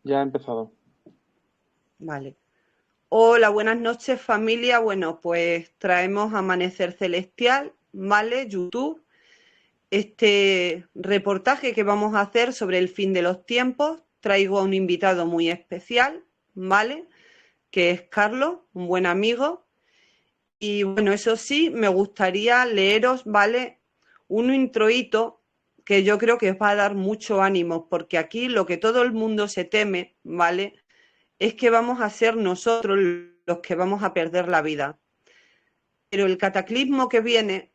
Ya he empezado. Vale. Hola, buenas noches familia. Bueno, pues traemos Amanecer Celestial, ¿vale? YouTube. Este reportaje que vamos a hacer sobre el fin de los tiempos. Traigo a un invitado muy especial, ¿vale? Que es Carlos, un buen amigo. Y bueno, eso sí, me gustaría leeros, ¿vale? Un introito que yo creo que os va a dar mucho ánimo, porque aquí lo que todo el mundo se teme, ¿vale? Es que vamos a ser nosotros los que vamos a perder la vida. Pero el cataclismo que viene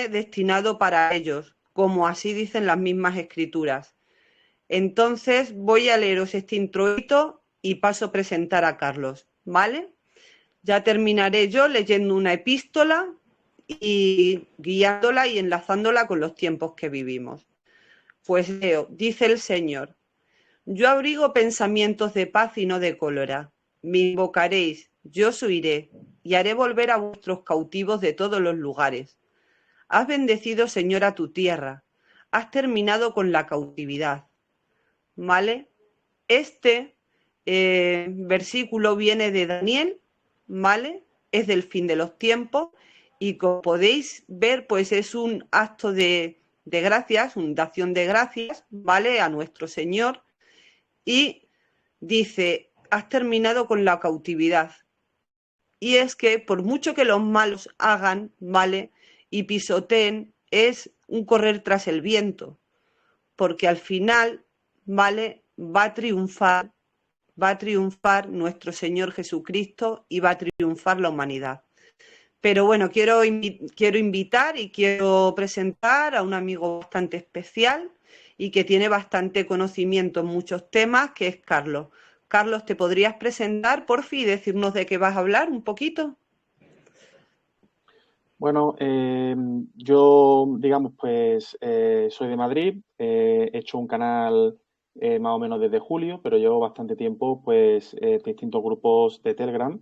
destinado para ellos, como así dicen las mismas escrituras. Entonces voy a leeros este introito y paso a presentar a Carlos, ¿vale? Ya terminaré yo leyendo una epístola y guiándola y enlazándola con los tiempos que vivimos. Pues leo, dice el Señor: yo abrigo pensamientos de paz y no de cólera. Me invocaréis, yo os oiré, y haré volver a vuestros cautivos de todos los lugares. Has bendecido, Señor, a tu tierra. Has terminado con la cautividad. ¿Vale? Este versículo viene de Daniel, ¿vale? Es del fin de los tiempos y como podéis ver, pues es un acto de gracias, una acción de gracias, ¿vale? A nuestro Señor. Y dice, has terminado con la cautividad. Y es que por mucho que los malos hagan, ¿vale? Y pisoteen, es un correr tras el viento, porque al final, ¿vale? Va a triunfar nuestro Señor Jesucristo y va a triunfar la humanidad. Pero bueno, quiero invitar y quiero presentar a un amigo bastante especial y que tiene bastante conocimiento en muchos temas, que es Carlos. Carlos, ¿te podrías presentar, por fin, y decirnos de qué vas a hablar un poquito? Bueno, yo, digamos, pues soy de Madrid, he hecho un canal más o menos desde julio, pero llevo bastante tiempo, pues, distintos grupos de Telegram,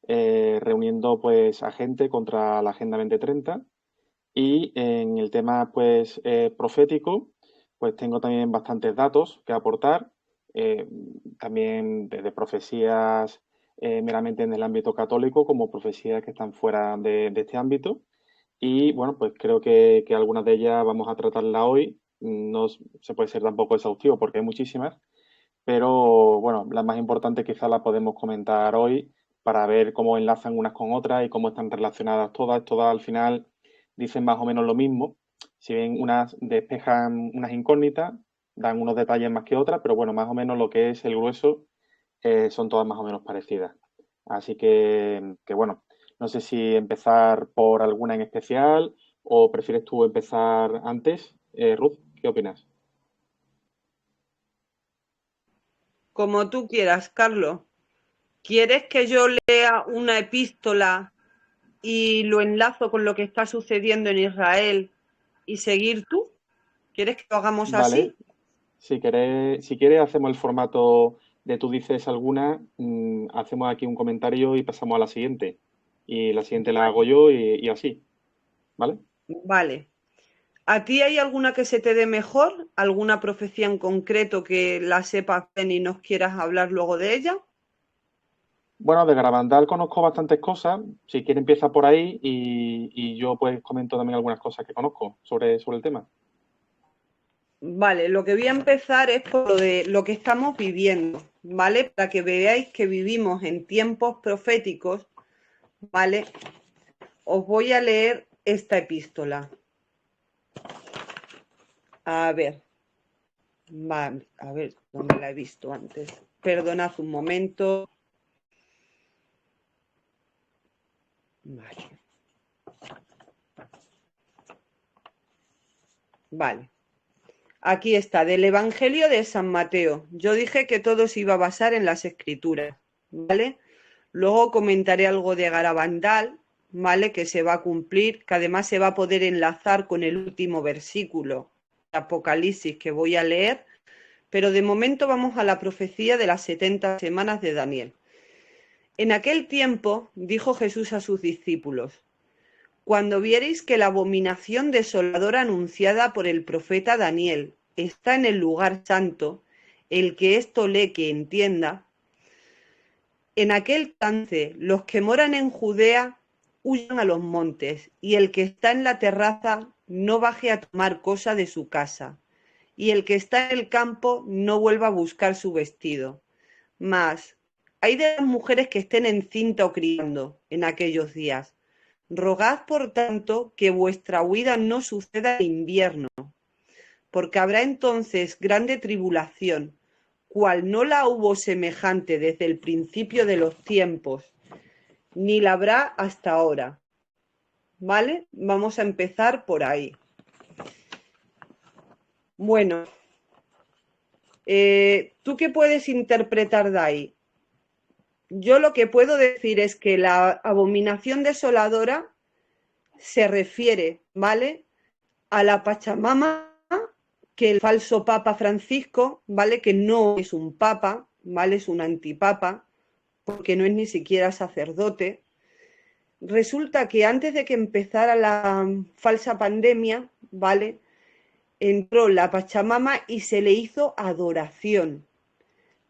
reuniendo, pues, a gente contra la Agenda 2030. Y en el tema, pues, profético, pues tengo también bastantes datos que aportar, eh, también desde profecías meramente en el ámbito católico, como profecías que están fuera de este ámbito. Y bueno, pues creo que algunas de ellas vamos a tratarlas hoy. No se puede ser tampoco exhaustivo porque hay muchísimas, pero bueno, las más importantes quizás las podemos comentar hoy para ver cómo enlazan unas con otras y cómo están relacionadas todas. Todas al final dicen más o menos lo mismo. Si bien unas despejan unas incógnitas, dan unos detalles más que otras, pero bueno, más o menos lo que es el grueso son todas más o menos parecidas. Así que bueno, no sé si empezar por alguna en especial o prefieres tú empezar antes. Ruth, ¿qué opinas? Como tú quieras, Carlos. ¿Quieres que yo lea una epístola y lo enlazo con lo que está sucediendo en Israel y seguir tú? ¿Quieres que lo hagamos Vale, así? si quieres hacemos el formato de tú dices alguna, hacemos aquí un comentario y pasamos a la siguiente. Y la siguiente la hago yo y así, ¿vale? Vale. ¿A ti hay alguna que se te dé mejor? ¿Alguna profecía en concreto que la sepas bien y nos quieras hablar luego de ella? Bueno, de Garabandal conozco bastantes cosas. Si quieres empieza por ahí y yo pues comento también algunas cosas que conozco sobre el tema. Vale, lo que voy a empezar es por lo de lo que estamos viviendo, ¿vale? Para que veáis que vivimos en tiempos proféticos, ¿vale? Os voy a leer esta epístola. A ver, vale, a ver, ¿dónde la he visto antes? Perdonad un momento. Vale, vale. Aquí está, del Evangelio de San Mateo. Yo dije que todo se iba a basar en las Escrituras, ¿vale? Luego comentaré algo de Garabandal, ¿vale? Que se va a cumplir, que además se va a poder enlazar con el último versículo de Apocalipsis que voy a leer, pero de momento vamos a la profecía de las 70 semanas de Daniel. En aquel tiempo dijo Jesús a sus discípulos: cuando viereis que la abominación desoladora anunciada por el profeta Daniel está en el lugar santo, el que esto lee que entienda, en aquel trance los que moran en Judea huyan a los montes, y el que está en la terraza no baje a tomar cosa de su casa, y el que está en el campo no vuelva a buscar su vestido. Mas, hay de las mujeres que estén encinta o criando en aquellos días. Rogad, por tanto, que vuestra huida no suceda en invierno, porque habrá entonces grande tribulación, cual no la hubo semejante desde el principio de los tiempos, ni la habrá hasta ahora. ¿Vale? Vamos a empezar por ahí. Bueno, ¿tú qué puedes interpretar de ahí? Yo lo que puedo decir es que la abominación desoladora se refiere, ¿vale?, a la Pachamama, que el falso Papa Francisco, ¿vale?, que no es un papa, ¿vale?, es un antipapa, porque no es ni siquiera sacerdote. Resulta que antes de que empezara la falsa pandemia, ¿vale?, entró la Pachamama y se le hizo adoración.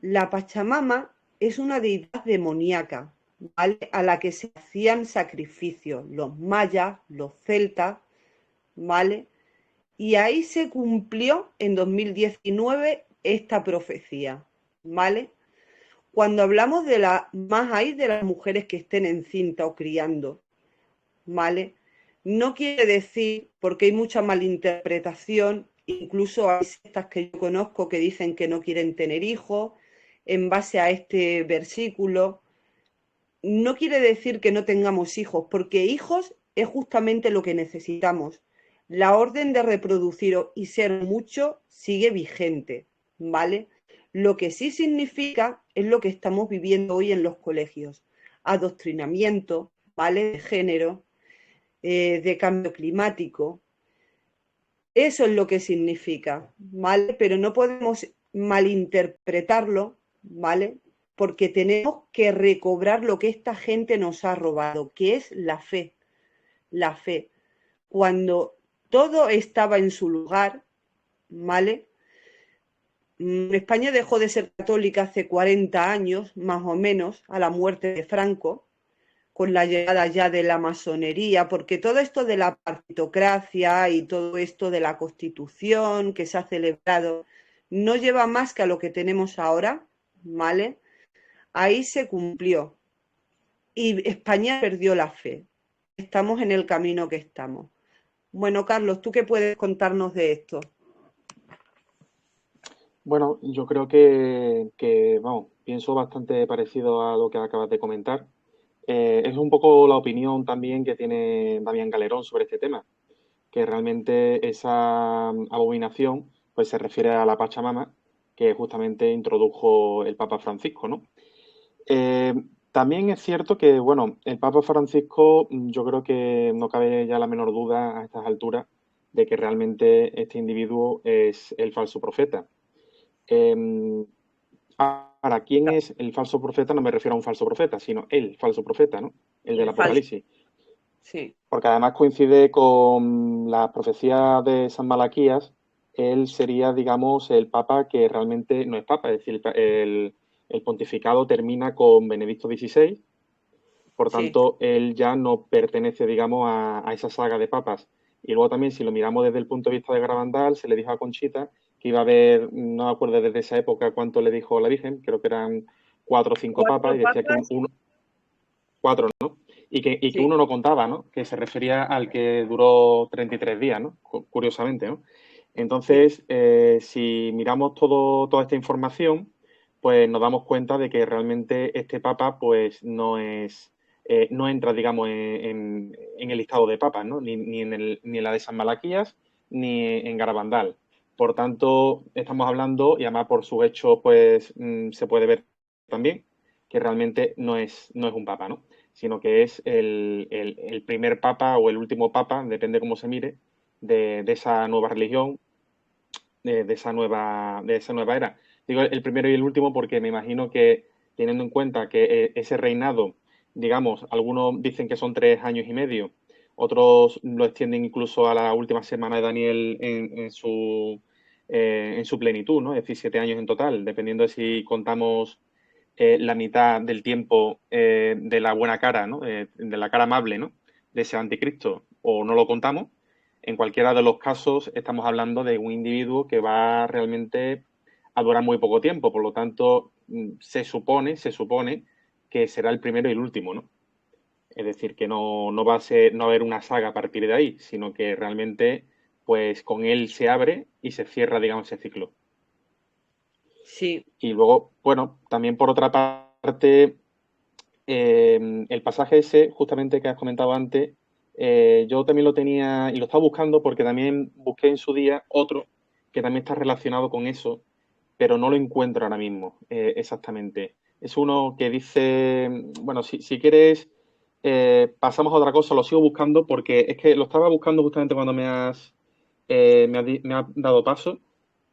La Pachamama es una deidad demoníaca, ¿vale?, a la que se hacían sacrificios los mayas, los celtas, ¿vale? Y ahí se cumplió en 2019 esta profecía, ¿vale? Cuando hablamos de más ahí de las mujeres que estén encinta o criando, ¿vale? No quiere decir, porque hay mucha malinterpretación, incluso hay sectas que yo conozco que dicen que no quieren tener hijos en base a este versículo. No quiere decir que no tengamos hijos, porque hijos es justamente lo que necesitamos. La orden de reproducir y ser mucho sigue vigente, ¿vale? Lo que sí significa es lo que estamos viviendo hoy en los colegios: adoctrinamiento, ¿vale?, de género, de cambio climático. Eso es lo que significa, ¿vale? Pero no podemos malinterpretarlo, ¿vale? Porque tenemos que recobrar lo que esta gente nos ha robado, que es la fe. La fe. Cuando todo estaba en su lugar, ¿vale? España dejó de ser católica hace 40 años, más o menos, a la muerte de Franco, con la llegada ya de la masonería, porque todo esto de la partitocracia y todo esto de la Constitución que se ha celebrado no lleva más que a lo que tenemos ahora, ¿vale? Ahí se cumplió y España perdió la fe. Estamos en el camino que estamos. Bueno, Carlos, ¿tú qué puedes contarnos de esto? Bueno, yo creo vamos, pienso bastante parecido a lo que acabas de comentar. Es un poco la opinión también que tiene Damián Galerón sobre este tema, que realmente esa abominación pues se refiere a la Pachamama que justamente introdujo el Papa Francisco, ¿no? Eh, También es cierto que, bueno, el Papa Francisco, yo creo que no cabe ya la menor duda a estas alturas de que realmente este individuo es el falso profeta. Eh, Ahora, ¿quién es el falso profeta? No me refiero a un falso profeta, sino el falso profeta, ¿no? El del El falso, Apocalipsis. sí, Porque además coincide con la profecía de San Malaquías. Él sería, digamos, el papa que realmente no es papa, es decir, el pontificado termina con Benedicto XVI. Por sí. tanto, él ya no pertenece, digamos, a esa saga de papas. Y luego también, si lo miramos desde el punto de vista de Garabandal, se le dijo a Conchita que iba a haber, no me acuerdo desde esa época cuánto le dijo la Virgen, creo que eran 4 o 5 papas, Cuatro y decía que papas, uno, 4, ¿no? Y que sí. uno no contaba, ¿no? Que se refería al que duró 33 días, ¿no? Curiosamente, ¿no? Sí. Entonces, si miramos toda esta información, pues nos damos cuenta de que realmente este papa, pues no entra, digamos, en el listado de papas, ¿no? Ni en la de San Malaquías, ni en Garabandal. Por tanto, estamos hablando, y además por su hecho, pues se puede ver también que realmente no es un papa, ¿no? Sino que es el primer papa o el último papa, depende cómo se mire, de esa nueva religión, de esa nueva era. Digo el primero y el último porque me imagino que, teniendo en cuenta que ese reinado, digamos, algunos dicen que son 3 años y medio, otros lo extienden incluso a la última semana de Daniel en su plenitud, ¿no? Es decir, 7 años en total, dependiendo de si contamos la mitad del tiempo de la buena cara, ¿no? De la cara amable, ¿no? De ese anticristo, o no lo contamos. En cualquiera de los casos estamos hablando de un individuo que va realmente a durar muy poco tiempo, por lo tanto se supone que será el primero y el último, ¿no? Es decir, que no va a ser, no va a haber una saga a partir de ahí, sino que realmente, pues con él se abre y se cierra, digamos, ese ciclo. Sí, Y luego, bueno, también por otra parte, el pasaje ese, justamente que has comentado antes, yo también lo tenía y lo estaba buscando porque también busqué en su día otro que también está relacionado con eso, pero no lo encuentro ahora mismo exactamente. Es uno que dice, bueno, si quieres, pasamos a otra cosa, lo sigo buscando porque es que lo estaba buscando justamente cuando me has dado paso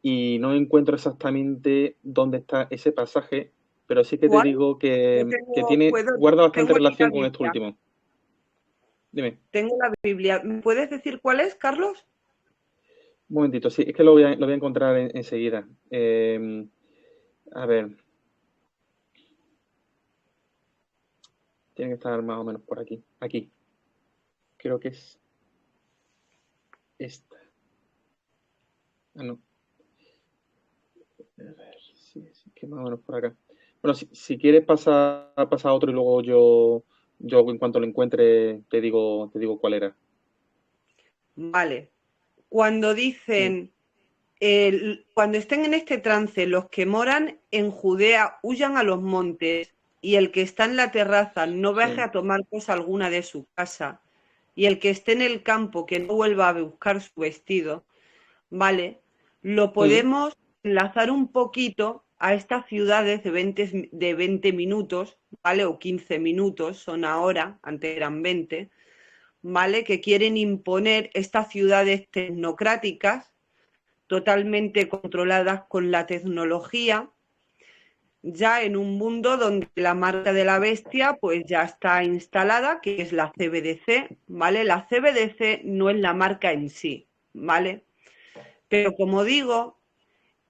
y no encuentro exactamente dónde está ese pasaje, pero sí que te ¿cuál? digo Yo que tiene, puedo, guarda bastante tengo aquí la relación con esto Biblia. último. Dime, Tengo la Biblia. ¿Me puedes decir cuál es, Carlos? un momentito, sí, es que lo voy a encontrar enseguida. A ver, tiene que estar más o menos por aquí. Aquí, creo que es esta. Ah, no. A ver, sí, sí, que más o menos por acá. Bueno, si quieres pasa a otro y luego yo en cuanto lo encuentre te digo cuál era. Vale. Cuando Mm, dicen, cuando estén en este trance, los que moran en Judea huyan a los montes, y el que está en la terraza no baje sí. a tomar cosa alguna de su casa, y el que esté en el campo que no vuelva a buscar su vestido, ¿vale? Lo Mm, podemos enlazar un poquito a estas ciudades de 20 minutos, ¿vale? O 15 minutos, son ahora, antes eran 20, ¿vale? Que quieren imponer estas ciudades tecnocráticas, totalmente controladas con la tecnología, ya en un mundo donde la marca de la bestia pues ya está instalada, que es la CBDC, ¿vale? La CBDC no es la marca en sí, ¿vale? Pero como digo,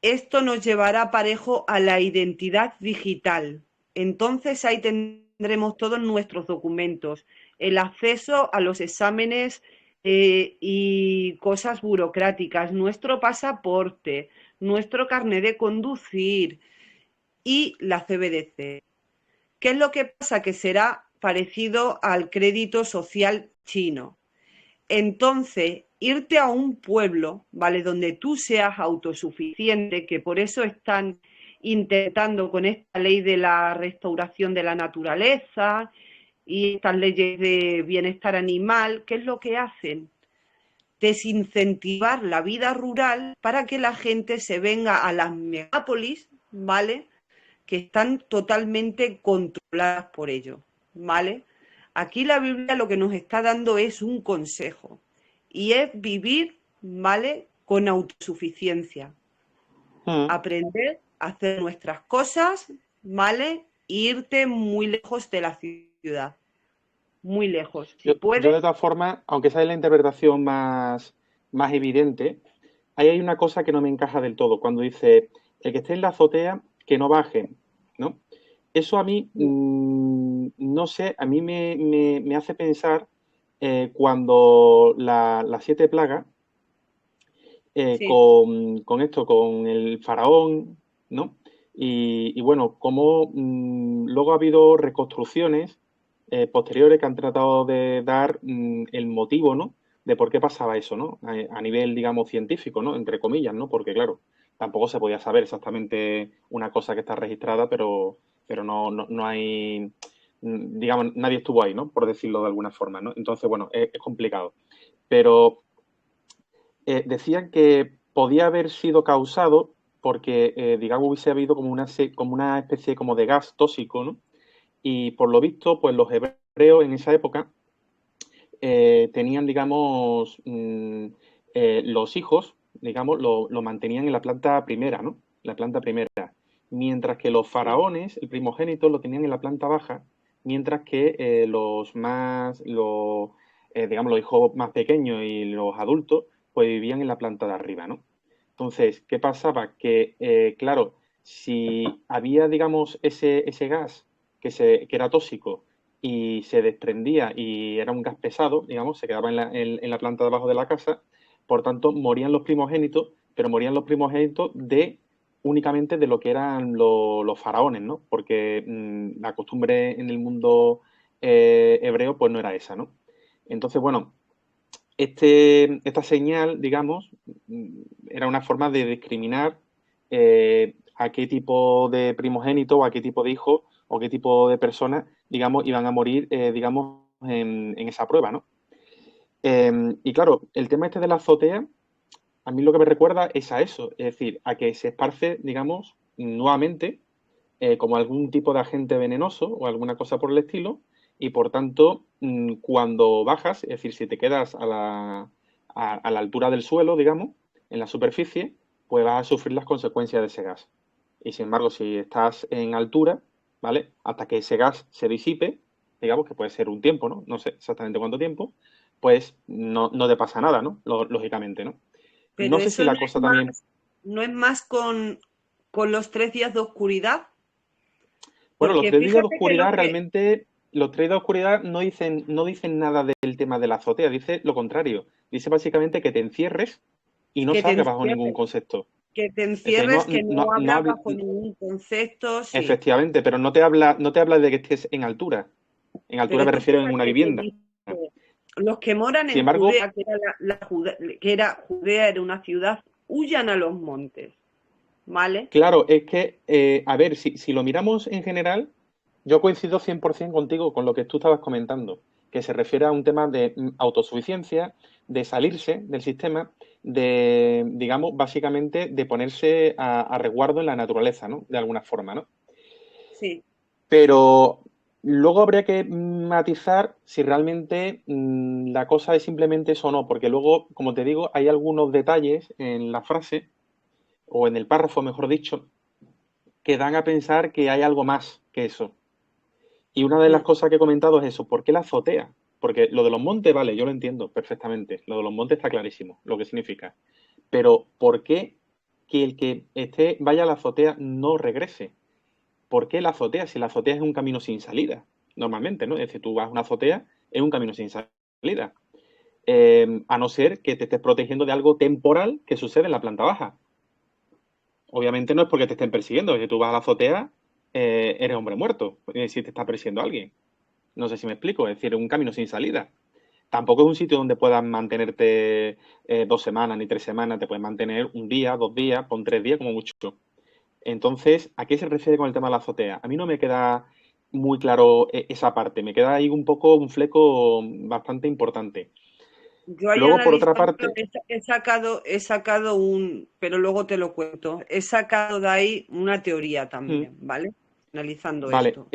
esto nos llevará parejo a la identidad digital. Entonces ahí tendremos todos nuestros documentos, el acceso a los exámenes y cosas burocráticas, nuestro pasaporte, nuestro carnet de conducir y la CBDC. ¿Qué es lo que pasa? Que será parecido al crédito social chino. Entonces, irte a un pueblo, ¿vale? Donde tú seas autosuficiente, que por eso están intentando con esta ley de la restauración de la naturaleza y estas leyes de bienestar animal, ¿qué es lo que hacen? Desincentivar la vida rural para que la gente se venga a las megápolis, ¿vale? Que están totalmente controladas por ello, ¿vale? Aquí la Biblia lo que nos está dando es un consejo y es vivir, ¿vale? Con autosuficiencia, mm. aprender a hacer nuestras cosas, ¿vale? E irte muy lejos de la ciudad, muy lejos. Si Yo puedes, de todas formas, aunque esa es la interpretación más evidente, ahí hay una cosa que no me encaja del todo. Cuando dice, el que esté en la azotea, que no baje, ¿no? Eso a mí, no sé, a mí me hace pensar cuando las 7 plagas, sí, con el faraón, ¿no? Y bueno, como luego ha habido reconstrucciones posteriores que han tratado de dar el motivo, ¿no? De por qué pasaba eso, ¿no? A nivel, digamos, científico, ¿no? Entre comillas, ¿no? Porque, claro, tampoco se podía saber exactamente una cosa que está registrada, pero no hay, digamos, nadie estuvo ahí, ¿no? Por decirlo de alguna forma, ¿no? Entonces, bueno, es complicado. Pero decían que podía haber sido causado porque, digamos, hubiese habido como una especie como de gas tóxico, ¿no? Y por lo visto, pues los hebreos en esa época tenían, digamos, los hijos, digamos, lo mantenían en la planta primera, ¿no? La planta primera. Mientras que los sí, faraones, el primogénito, lo tenían en la planta baja, mientras que digamos, los hijos más pequeños y los adultos, pues vivían en la planta de arriba, ¿no? Entonces, ¿qué pasaba? Que, claro, si había, digamos, ese gas que era tóxico y se desprendía y era un gas pesado, digamos, se quedaba en la planta de abajo de la casa, por tanto, morían los primogénitos, pero morían los primogénitos únicamente de lo que eran los faraones, ¿no? Porque la costumbre en el mundo hebreo, pues no era esa, ¿no? Entonces, bueno, esta señal, digamos, era una forma de discriminar a qué tipo de primogénito o a qué tipo de hijo o qué tipo de personas, digamos, iban a morir, digamos, en esa prueba, ¿no? Y claro, el tema este de la azotea, a mí lo que me recuerda es a eso, es decir, a que se esparce, digamos, nuevamente como algún tipo de agente venenoso o alguna cosa por el estilo, y por tanto, cuando bajas, es decir, si te quedas a la altura del suelo, digamos, en la superficie, pues vas a sufrir las consecuencias de ese gas. Y sin embargo, si estás en altura, ¿vale? Hasta que ese gas se disipe, digamos que puede ser un tiempo, ¿no? No sé exactamente cuánto tiempo, pues no te pasa nada, ¿no? Lógicamente, ¿no? Pero No sé si eso la cosa también. no es más con los 3 días de oscuridad, Bueno, los porque 3 días de fíjate que oscuridad realmente, los 3 días de oscuridad no dicen nada del tema de la azotea, dice lo contrario. Dice básicamente que te encierres y no que te salgas bajo ningún encierres, concepto. que te Es decir, encierres, que no no abras habla, bajo ningún concepto, sí. efectivamente, pero no te habla de que estés en altura. En Pero altura me tú refiero en una fíjate que vivienda. dice, los que moran Sin en embargo, Judea, Judea era una ciudad, huyan a los montes, ¿vale? claro, es que, a ver, si lo miramos en general, yo coincido 100% contigo con lo que tú estabas comentando, que se refiere a un tema de autosuficiencia, de salirse del sistema, de, digamos, básicamente de ponerse a resguardo en la naturaleza, ¿no? De alguna forma, ¿no? Sí. Pero luego habría que matizar si realmente la cosa es simplemente eso o no, porque luego, como te digo, hay algunos detalles en la frase, o en el párrafo, mejor dicho, que dan a pensar que hay algo más que eso. Y una de las Mm. cosas que he comentado es eso, ¿por qué la azotea? Porque lo de los montes, vale, yo lo entiendo perfectamente, lo de los montes está clarísimo, lo que significa. Pero ¿por qué que el que vaya a la azotea no regrese? ¿Por qué la azotea? Si la azotea es un camino sin salida, normalmente, ¿no? Es decir, tú vas a una azotea, es un camino sin salida. A no ser que te estés protegiendo de algo temporal que sucede en la planta baja. Obviamente no es porque te estén persiguiendo, si tú vas a la azotea, eres hombre muerto, si te está persiguiendo alguien. No sé si me explico, es decir, es un camino sin salida. Tampoco es un sitio donde puedas mantenerte 2 semanas ni 3 semanas, te puedes mantener un día, 2 días, con 3 días como mucho. Entonces, ¿a qué se refiere con el tema de la azotea? A mí no me queda muy claro esa parte, me queda ahí un poco un fleco bastante importante. Yo ahí Luego, por otra analizando parte, he sacado pero luego te lo cuento, he sacado de ahí una teoría mm, también, ¿vale? Analizando vale, esto.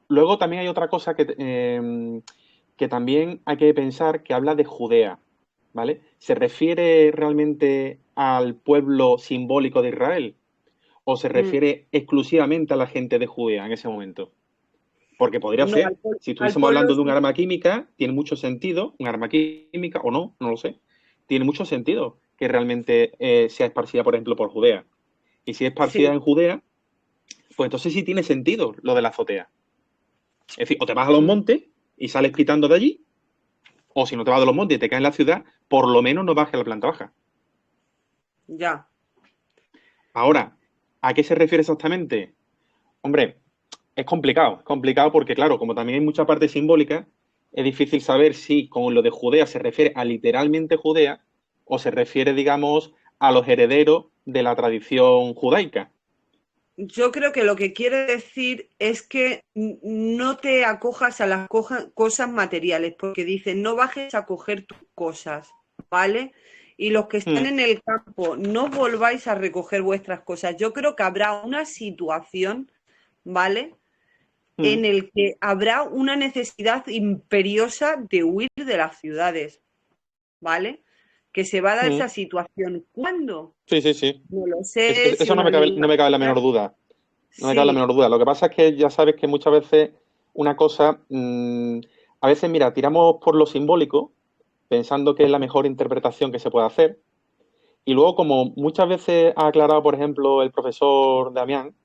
luego también hay otra cosa que también hay que pensar que habla de Judea, ¿vale? ¿Se refiere realmente al pueblo simbólico de Israel o se Mm. refiere exclusivamente a la gente de Judea en ese momento? Porque podría No, ser, si al estuviésemos pueblo hablando de un sí, arma química, tiene mucho sentido, un arma química o no, no lo sé, tiene mucho sentido que realmente sea esparcida, por ejemplo, por Judea. Y si es esparcida sí, en Judea, pues entonces sí tiene sentido lo de la azotea. Es decir, o te vas a los mm, montes y sales pitando de allí, o si no te vas a los montes y te caes en la ciudad, por lo menos no bajes a la planta baja. ya. Ahora, ¿a qué se refiere exactamente? Hombre, es complicado porque, claro, como también hay mucha parte simbólica, es difícil saber si con lo de Judea se refiere a literalmente Judea o se refiere, digamos, a los herederos de la tradición judaica. Yo creo que lo que quiere decir es que no te acojas a las cosas materiales, porque dice, no bajes a coger tus cosas, ¿vale? Y los que están Mm, en el campo, no volváis a recoger vuestras cosas. Yo creo que habrá una situación, ¿vale? mm, En el que habrá una necesidad imperiosa de huir de las ciudades, ¿vale? Que se va a dar mm. esa situación. ¿Cuándo? Sí, sí, sí. No lo sé, si Eso no una me cabe, no misma me cabe la menor ciudad. duda. No me cabe la Sí, menor duda. Lo que pasa es que ya sabes que muchas veces una cosa, a veces, mira, tiramos por lo simbólico, pensando que es la mejor interpretación que se puede hacer, Y luego, como muchas veces ha aclarado, por ejemplo, el profesor Damián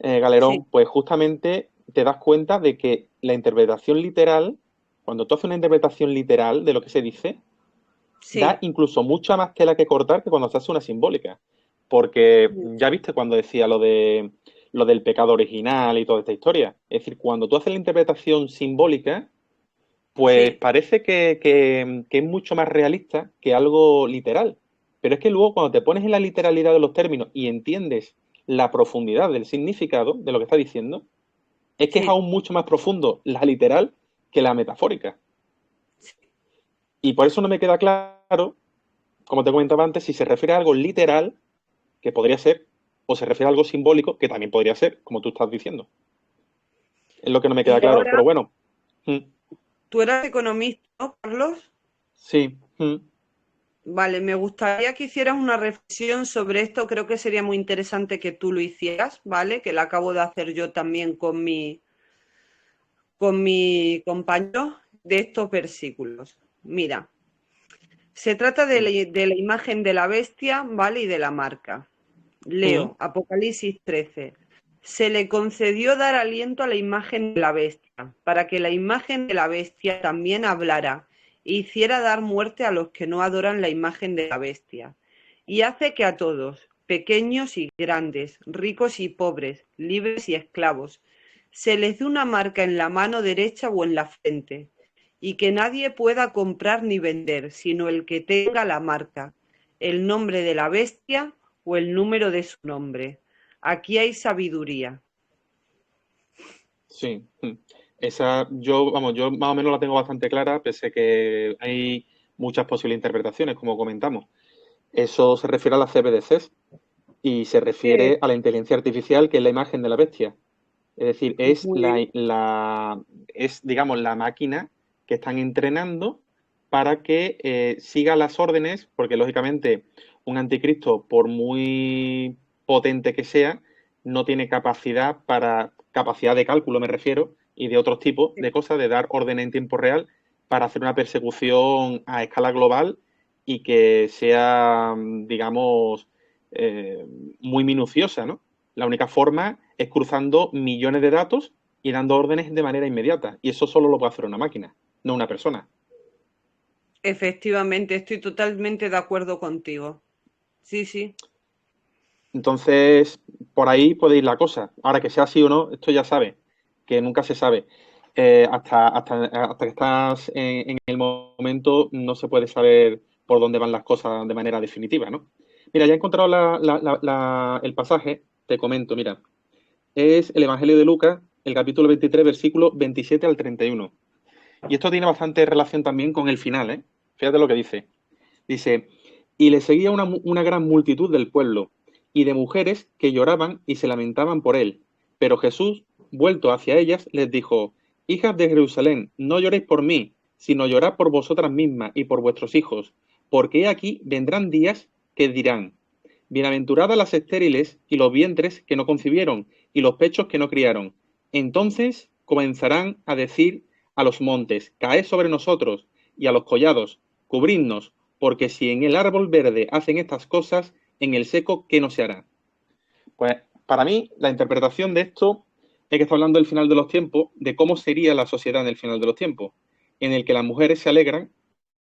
Sí, Galerón, pues justamente te das cuenta de que la interpretación literal, cuando tú haces una interpretación literal de lo que se dice, da sí, incluso mucha más tela que cortar que cuando se hace una simbólica. Porque mm, ya viste cuando decía lo del pecado original y toda esta historia. Es decir, cuando tú haces la interpretación simbólica, pues sí, parece que es mucho más realista que algo literal. Pero es que luego cuando te pones en la literalidad de los términos y entiendes la profundidad del significado de lo que está diciendo, es que es sí, aún mucho más profundo la literal que la metafórica. Y por eso no me queda claro, como te comentaba antes, si se refiere a algo literal, que podría ser, o se refiere a algo simbólico, que también podría ser, como tú estás diciendo. Es lo que no me queda y claro. Pero ahora bueno, tú eras economista, ¿no, Carlos? sí, Vale, me gustaría que hicieras una reflexión sobre esto. Creo que sería muy interesante que tú lo hicieras, ¿vale? Que la acabo de hacer yo también con mi compañero de estos versículos. Mira, se trata de la imagen de la bestia, ¿vale? Y de la marca. Leo, Apocalipsis 13. Se le concedió dar aliento a la imagen de la bestia, para que la imagen de la bestia también hablara e hiciera dar muerte a los que no adoran la imagen de la bestia. Y hace que a todos, pequeños y grandes, ricos y pobres, libres y esclavos, se les dé una marca en la mano derecha o en la frente, y que nadie pueda comprar ni vender, sino el que tenga la marca, el nombre de la bestia o el número de su nombre. Aquí hay sabiduría. sí. Esa, yo, vamos, yo más o menos la tengo bastante clara, pese a que hay muchas posibles interpretaciones, como comentamos. Eso se refiere a las CBDCs y se Eh, refiere a la inteligencia artificial, que es la imagen de la bestia. Es decir, es Muy bien. es, digamos, la máquina que están entrenando para que siga las órdenes, porque lógicamente un anticristo, por muy potente que sea, no tiene capacidad de cálculo, me refiero, y de otros tipos de cosas, de dar órdenes en tiempo real para hacer una persecución a escala global y que sea, digamos, eh, muy minuciosa, ¿no? La única forma es cruzando millones de datos y dando órdenes de manera inmediata. Y eso solo lo puede hacer una máquina, no una persona. Efectivamente, estoy totalmente de acuerdo contigo. Sí, sí, Entonces, por ahí puede ir la cosa. Ahora que sea así o no, esto ya sabe, que nunca se sabe. Hasta que estás en el momento, no se puede saber por dónde van las cosas de manera definitiva, ¿no? Mira, ya he encontrado el pasaje, te comento, mira. Es el Evangelio de Lucas, el capítulo 23, versículo 27 al 31. Y esto tiene bastante relación también con el final, ¿eh? Fíjate lo que dice. Dice, y le seguía una gran multitud del pueblo y de mujeres que lloraban y se lamentaban por él. Pero Jesús, vuelto hacia ellas, les dijo, hijas de Jerusalén, no lloréis por mí, sino llorad por vosotras mismas y por vuestros hijos, porque he aquí vendrán días que dirán, bienaventuradas las estériles y los vientres que no concibieron y los pechos que no criaron. Entonces comenzarán a decir a los montes, caed sobre nosotros, y a los collados, cubridnos, porque si en el árbol verde hacen estas cosas, en el seco, ¿qué no se hará? Pues para mí, la interpretación de esto es que está hablando del final de los tiempos, de cómo sería la sociedad en el final de los tiempos, en el que las mujeres se alegran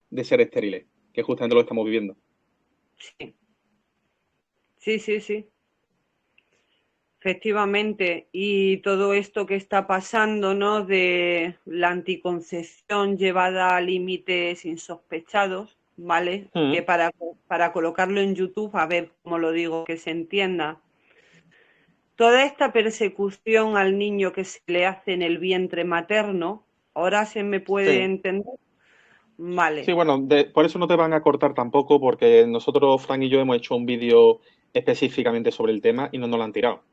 de ser estériles, que justamente lo estamos viviendo. sí, sí, sí, sí. Efectivamente. Y todo esto que está pasando, ¿no? De la anticoncepción llevada a límites insospechados, ¿vale? Que Mm, para colocarlo en YouTube, a ver cómo lo digo, que se entienda. Toda esta persecución al niño que se le hace en el vientre materno, ¿ahora se me puede sí. entender? Sí, Vale, bueno, por eso no te van a cortar tampoco, porque nosotros, Frank y yo, hemos hecho un vídeo específicamente sobre el tema y no nos lo han tirado.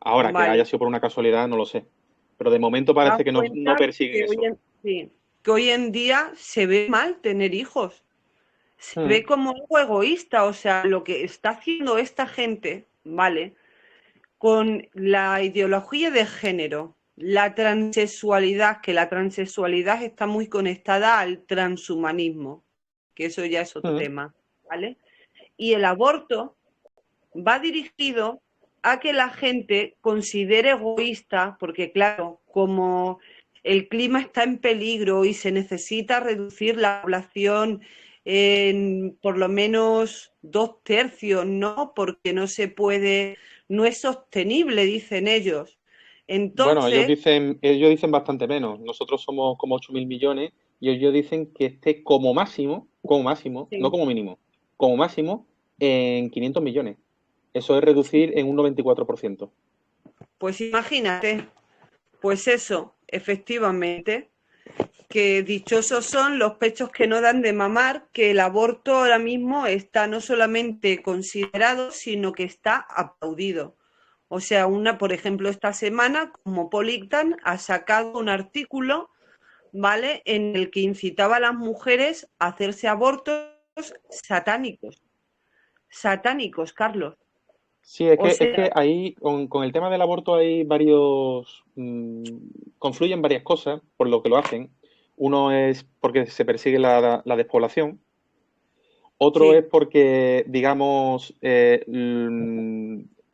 Ahora, que haya vale. sido por una casualidad, no lo sé. Pero de momento ¿Te das parece que no cuenta persiguen que eso. sí, que hoy en día se ve mal tener hijos? Se ve Mm, como algo egoísta, o sea, lo que está haciendo esta gente, ¿vale? Con la ideología de género, la transexualidad, que la transexualidad está muy conectada al transhumanismo, que eso ya es otro mm, tema, ¿vale? Y el aborto va dirigido a que la gente considere egoísta, porque claro, como el clima está en peligro y se necesita reducir la población en por lo menos 2/3, ¿no? Porque no se puede, no es sostenible, dicen ellos. Bueno, Entonces, ellos dicen bastante menos. Nosotros somos como 8.000 millones y ellos dicen que esté como máximo, no sí, como mínimo, como máximo en 500 millones. Eso es reducir en un 94%. pues imagínate, pues eso, efectivamente, que dichosos son los pechos que no dan de mamar, que el aborto ahora mismo está no solamente considerado, sino que está aplaudido. O sea, por ejemplo, esta semana, como Politan ha sacado un artículo, ¿vale?, en el que incitaba a las mujeres a hacerse abortos satánicos. Satánicos, Carlos. Sí, es O que, es sea, que ahí con el tema del aborto hay confluyen varias cosas por lo que lo hacen. Uno es porque se persigue la despoblación. Otro es sí. porque, digamos,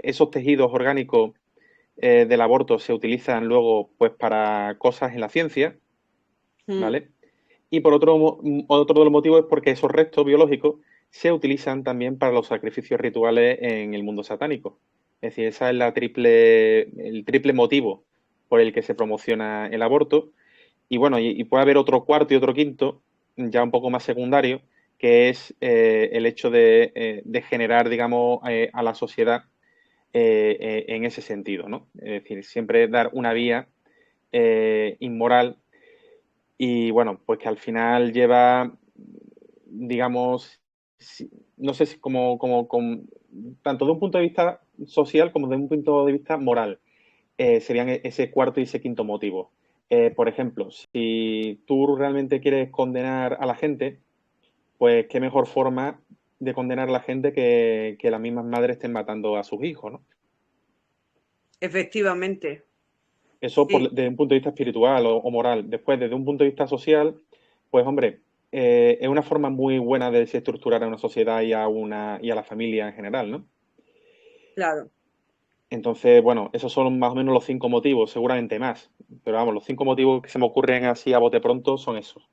esos tejidos orgánicos del aborto se utilizan luego pues para cosas en la ciencia, Mm. ¿vale? Y por otro de los motivos es porque esos restos biológicos se utilizan también para los sacrificios rituales en el mundo satánico. Es decir, esa es el triple motivo por el que se promociona el aborto. Y bueno, y puede haber otro cuarto y otro quinto, ya un poco más secundario, que es el hecho de generar, digamos, a la sociedad en ese sentido, ¿no? Es decir, siempre dar una vía inmoral y bueno, pues que al final lleva, digamos, no sé si tanto de un punto de vista social como de un punto de vista moral, serían ese cuarto y ese quinto motivo. Por ejemplo, si tú realmente quieres condenar a la gente, pues qué mejor forma de condenar a la gente que las mismas madres estén matando a sus hijos, ¿no? Efectivamente, Eso sí. desde un punto de vista espiritual o moral. Después, desde un punto de vista social, pues hombre, es una forma muy buena de desestructurar a una sociedad y a la familia en general, ¿no? Claro. Entonces, bueno, esos son más o menos los 5 motivos, seguramente más. Pero vamos, los 5 motivos que se me ocurren así a bote pronto son esos.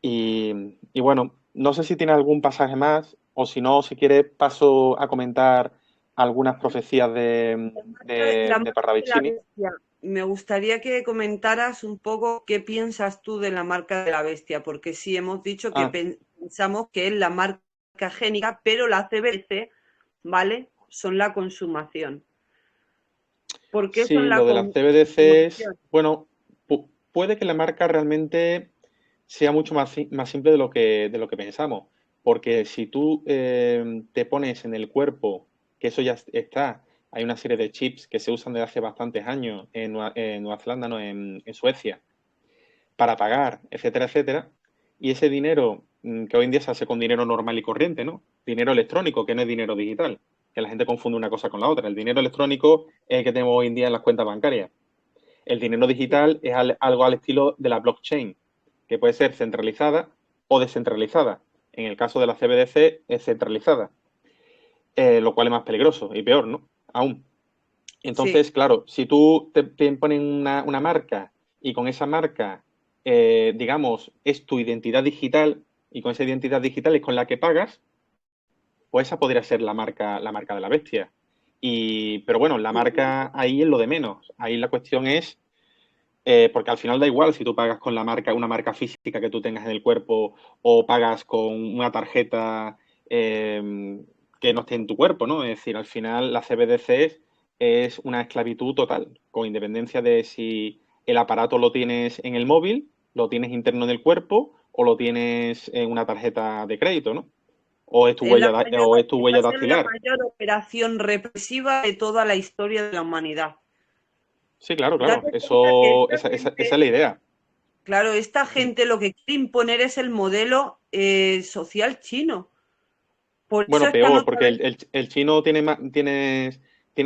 Y bueno, no sé si tiene algún pasaje más, o si no, si quieres, paso a comentar algunas profecías La de marca de la Parravicini. bestia. Me gustaría que comentaras un poco qué piensas tú de la marca de la bestia, porque sí hemos dicho que Ah, pensamos que es la marca génica, pero la CBC, ¿vale? Son la consumación. ¿Por qué son sí, la lo de las CBDCs, consumación? bueno, puede que la marca realmente sea mucho más simple de lo que pensamos, porque si tú te pones en el cuerpo, que eso ya está, hay una serie de chips que se usan desde hace bastantes años en Nueva Zelanda, no, en Suecia, para pagar, etcétera, etcétera, y ese dinero que hoy en día se hace con dinero normal y corriente, ¿no? Dinero electrónico, que no es dinero digital, que la gente confunde una cosa con la otra. El dinero electrónico es el que tenemos hoy en día en las cuentas bancarias. El dinero digital es algo al estilo de la blockchain, que puede ser centralizada o descentralizada. En el caso de la CBDC es centralizada, lo cual es más peligroso y peor, ¿no? Aún. Sí, Entonces, claro, si tú te ponen una marca y con esa marca, digamos, es tu identidad digital y con esa identidad digital es con la que pagas, pues esa podría ser la marca de la bestia. Pero bueno, la marca ahí es lo de menos. Ahí la cuestión es porque al final da igual si tú pagas con una marca física que tú tengas en el cuerpo o pagas con una tarjeta que no esté en tu cuerpo, ¿no? Es decir, al final la CBDC es una esclavitud total, con independencia de si el aparato lo tienes en el móvil, lo tienes interno en el cuerpo o lo tienes en una tarjeta de crédito, ¿no? O es tu va a huella ser la dactilar. mayor operación represiva de toda la historia de la humanidad. Sí, claro, claro. Date cuenta que Esa es la idea. claro, esta gente lo que quiere imponer es el modelo social chino. Por eso Bueno, están peor, otra porque vez. el chino tiene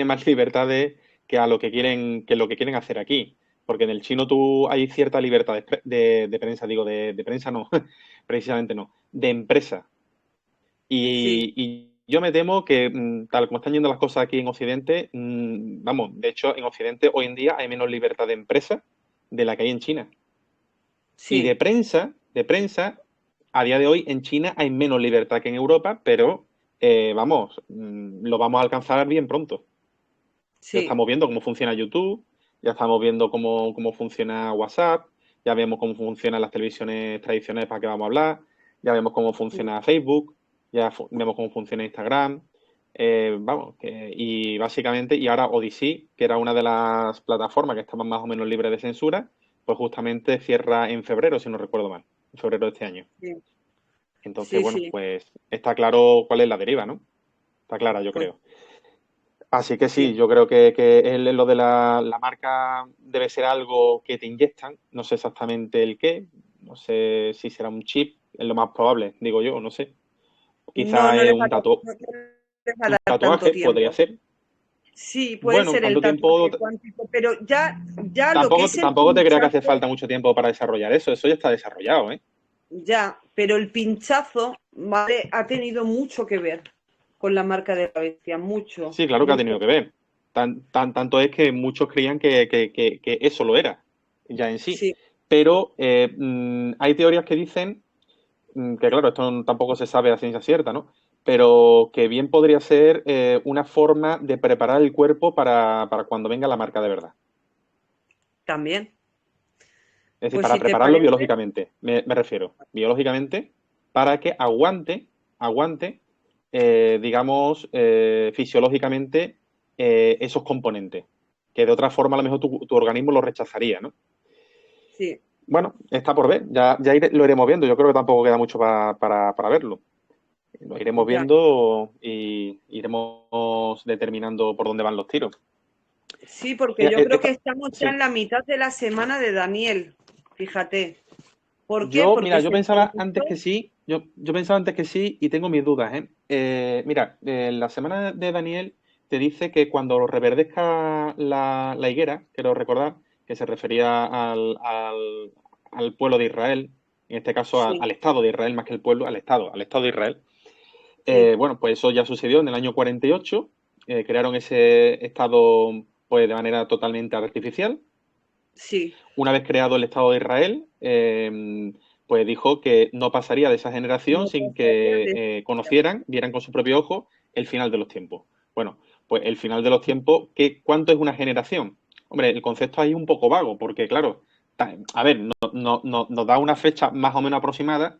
más libertades que a lo que quieren hacer aquí. Porque en el chino hay cierta libertad de prensa, digo, de prensa no, precisamente no, de empresa. sí, Y yo me temo que, tal como están yendo las cosas aquí en Occidente, vamos, de hecho, en Occidente hoy en día hay menos libertad de empresa de la que hay en China. Y sí, de prensa, a día de hoy en China hay menos libertad que en Europa, pero vamos, lo vamos a alcanzar bien pronto. Ya sí. estamos viendo cómo funciona YouTube, ya estamos viendo cómo funciona WhatsApp, ya vemos cómo funcionan las televisiones tradicionales para que vamos a hablar, ya vemos cómo funciona Facebook, vemos cómo funciona Instagram. Vamos, y básicamente, y ahora Odyssey, que era una de las plataformas que estaban más o menos libres de censura, pues justamente cierra en febrero, si no recuerdo mal, en febrero de este año. Sí, Entonces, sí, bueno, sí, pues está claro cuál es la deriva, ¿no? Está clara, yo pues creo. Así que sí. sí, yo creo que lo de la marca debe ser algo que te inyectan. No sé exactamente el qué. No sé si será un chip, es lo más probable, digo yo, no sé. No, Quizá es no les va a un dar tanto tatuaje, podría tiempo. ser. Sí, puede Bueno, ser el tanto tiempo. tatuaje cuántico, pero ya lo que Tampoco, es el tampoco te creas que hace pinchazo, falta mucho tiempo para desarrollar eso. Eso ya está desarrollado, ¿eh? ya, pero el pinchazo, ¿vale? Ha tenido mucho que ver con la marca de la bestia, mucho, Sí, claro que ha mucho. tenido que ver. Tanto es que muchos creían que eso lo era, ya en sí. Sí, Pero hay teorías que dicen que claro, esto tampoco se sabe a ciencia cierta, ¿no? Pero que bien podría ser una forma de preparar el cuerpo para cuando venga la marca de verdad. también. Es decir, Pues para si te prepararlo parece, biológicamente, me refiero. Biológicamente, para que aguante, digamos, fisiológicamente esos componentes. Que de otra forma a lo mejor tu organismo lo rechazaría, ¿no? sí, Bueno, está por ver, lo iremos viendo. Yo creo que tampoco queda mucho para verlo. Lo iremos ya. viendo y iremos determinando por dónde van los tiros. Sí, porque Mira, yo creo que estamos ya en sí. la mitad de la semana de Daniel, fíjate. ¿Por qué? Mira, Porque yo se pensaba antes que presentó, sí, yo pensaba antes que sí y tengo mis dudas, ¿eh? Mira, la semana de Daniel te dice que cuando reverdezca la higuera, quiero recordar que se refería al pueblo de Israel, en este caso sí, al Estado de Israel más que el pueblo, al Estado de Israel. sí, Bueno, pues eso ya sucedió en el año 48. Crearon ese estado pues de manera totalmente artificial. sí, Una vez creado el Estado de Israel, pues dijo que no pasaría de esa generación no sin pasaría que de... conocieran, vieran con su propio ojo el final de los tiempos. Bueno, pues el final de los tiempos, ¿cuánto es una generación? Hombre, el concepto ahí es un poco vago, porque claro, a ver, nos da una fecha más o menos aproximada,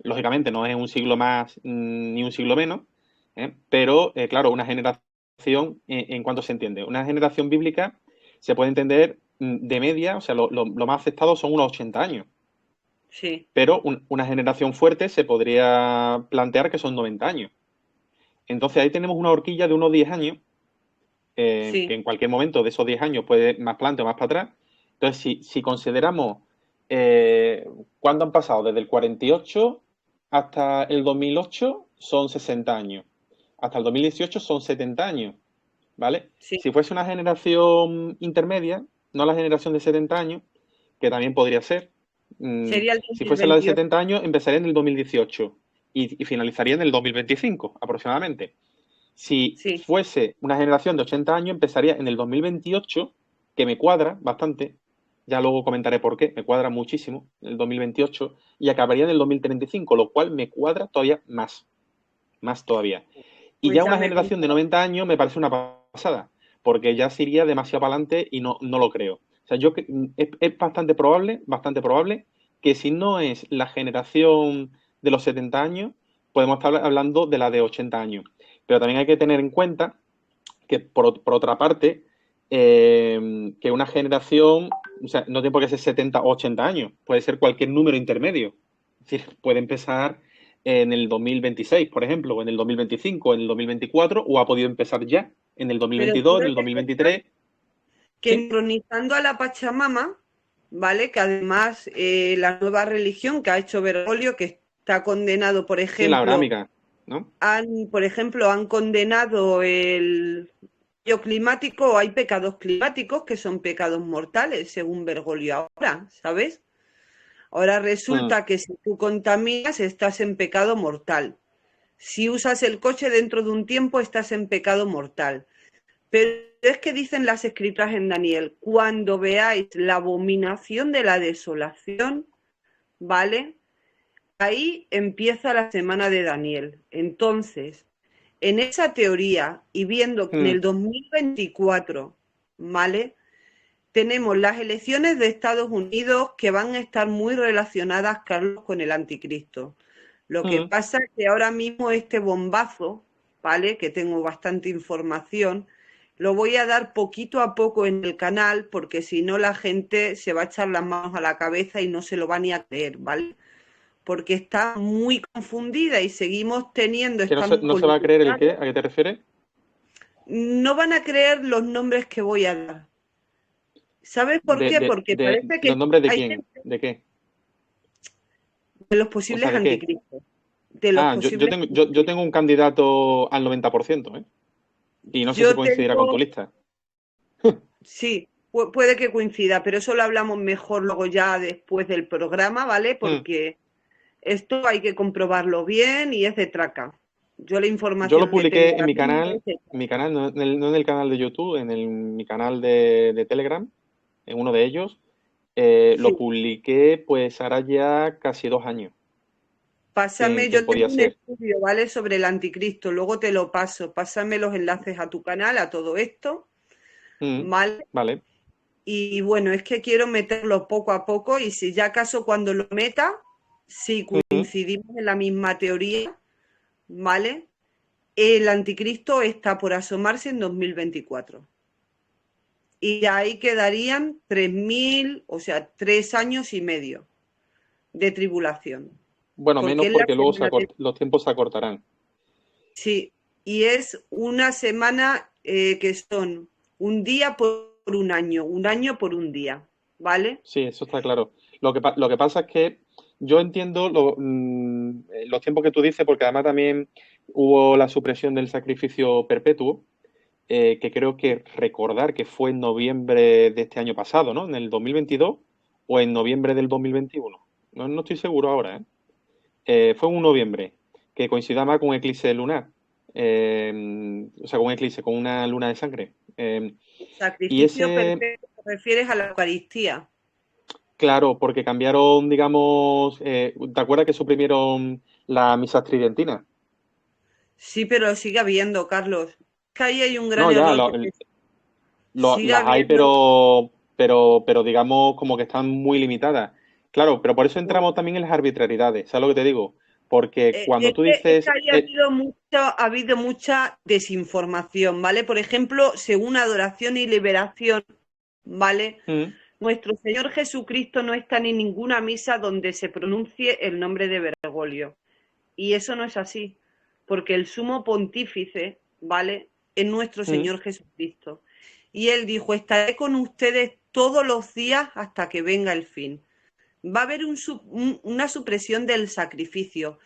lógicamente no es un siglo más ni un siglo menos, pero claro, una generación, ¿en cuánto se entiende? Una generación bíblica se puede entender de media, o sea, lo más aceptado son unos 80 años, Sí, pero una generación fuerte se podría plantear que son 90 años. Entonces ahí tenemos una horquilla de unos 10 años, que sí, en cualquier momento de esos 10 años puede ir más para adelante o más para atrás. Entonces, si consideramos cuándo han pasado, desde el 48 hasta el 2008 son 60 años, hasta el 2018 son 70 años, ¿vale? sí. Si fuese una generación intermedia, no la generación de 70 años, que también podría ser, Sería el si fuese la de 2028. 70 años, empezaría en el 2018 y finalizaría en el 2025 aproximadamente. Si Sí, fuese una generación de 80 años, empezaría en el 2028, que me cuadra bastante, ya luego comentaré por qué, me cuadra muchísimo el 2028, y acabaría en el 2035, lo cual me cuadra todavía más todavía. Y pues ya ya una me generación de contarás. 90 años me parece una pasada, porque ya se iría demasiado para adelante y no lo creo. O sea, es bastante probable que si no es la generación de los 70 años, podemos estar hablando de la de 80 años. Pero también hay que tener en cuenta que, por otra parte, que una generación, o sea, no tiene por qué ser 70 o 80 años, puede ser cualquier número intermedio. Es decir, puede empezar en el 2026, por ejemplo, o en el 2025, o en el 2024, o ha podido empezar ya en el Pero 2022, en el sabes que 2023. que ¿Sí? entronizando a la Pachamama, ¿vale? Que además la nueva religión que ha hecho Bergoglio, que está condenado, Sí, la abrámica, ¿no? por ejemplo, han condenado el cambio climático, hay pecados climáticos que son pecados mortales, según Bergoglio ahora, ¿sabes? Ahora Mm, resulta que si tú contaminas estás en pecado mortal. Si usas el coche dentro de un tiempo, estás en pecado mortal. Pero es que dicen las escrituras en Daniel, cuando veáis la abominación de la desolación, ¿vale? Ahí empieza la semana de Daniel. Entonces, en esa teoría y viendo que en Mm, el 2024, ¿vale? Tenemos las elecciones de Estados Unidos que van a estar muy relacionadas, Carlos, con el anticristo. Lo que mm. pasa es que ahora mismo este bombazo, ¿vale? Que tengo bastante información, lo voy a dar poquito a poco en el canal porque si no la gente se va a echar las manos a la cabeza y no se lo va ni a creer, ¿vale? Porque está muy confundida y seguimos teniendo ¿Que esta no se va a creer el manipulación. qué? ¿A qué te refieres? No van a creer los nombres que voy a dar. ¿Sabes por qué? Porque parece ¿Los que nombres de hay quién? gente ¿De qué? de los O sea, posibles ¿de qué? anticristos. De los posibles Yo anticristos. tengo un candidato al 90%, ¿eh? Y no sé si Yo coincidirá con tu tengo, lista. sí, puede que coincida, pero eso lo hablamos mejor luego ya después del programa, ¿vale? Mm. Porque esto hay que comprobarlo bien y es de traca. Yo la Yo lo información que tengo publiqué ahora mismo es de en mi traca. canal, no en el canal de YouTube, mi canal de Telegram, en uno de ellos. Lo Sí, publiqué pues hará ya casi 2 años. pásame, ¿Quién yo podía tengo un ser? estudio, ¿vale? Sobre el anticristo, luego te lo paso. Pásame los enlaces a tu canal, a todo esto, Mm, ¿vale? vale. Y bueno, es que quiero meterlo poco a poco y si ya acaso cuando lo meta, si Mm. coincidimos en la misma teoría, ¿vale? El anticristo está por asomarse en 2024. Y ahí quedarían 3.000, o sea, 3 años y medio de tribulación. Bueno, Porque menos es la porque luego semana de... los tiempos se acortarán. Sí, y es una semana que son un día por un año por un día, ¿vale? Sí, eso está claro. Lo que pasa es que yo entiendo los tiempos que tú dices, porque además también hubo la supresión del sacrificio perpetuo, que creo que recordar que fue en noviembre de este año pasado, ¿no? En el 2022 o en noviembre del 2021. No estoy seguro ahora, ¿eh? Fue en un noviembre, que coincidaba con un eclipse lunar. O sea, con un eclipse, con una luna de sangre. Y Sacrificio ese, perfecto, te refieres a la Eucaristía. claro, porque cambiaron, digamos, ¿te acuerdas que suprimieron la misa tridentina? Sí, pero sigue habiendo, Carlos. Que ahí hay un gran No, ya, error que sigue las hay, habiendo. pero digamos como que están muy limitadas. Claro, pero por eso No. entramos también en las arbitrariedades, ¿sabes lo que te digo? Porque cuando tú Es que dices, ahí ha habido mucha desinformación, ¿vale? Por ejemplo, según Adoración y Liberación, ¿vale? mm, Nuestro Señor Jesucristo no está en ninguna misa donde se pronuncie el nombre de Bergoglio. Y eso no es así, porque el sumo pontífice, ¿vale? Es nuestro mm, Señor Jesucristo. Y él dijo, estaré con ustedes todos los días hasta que venga el fin. Va a haber una supresión del sacrificio,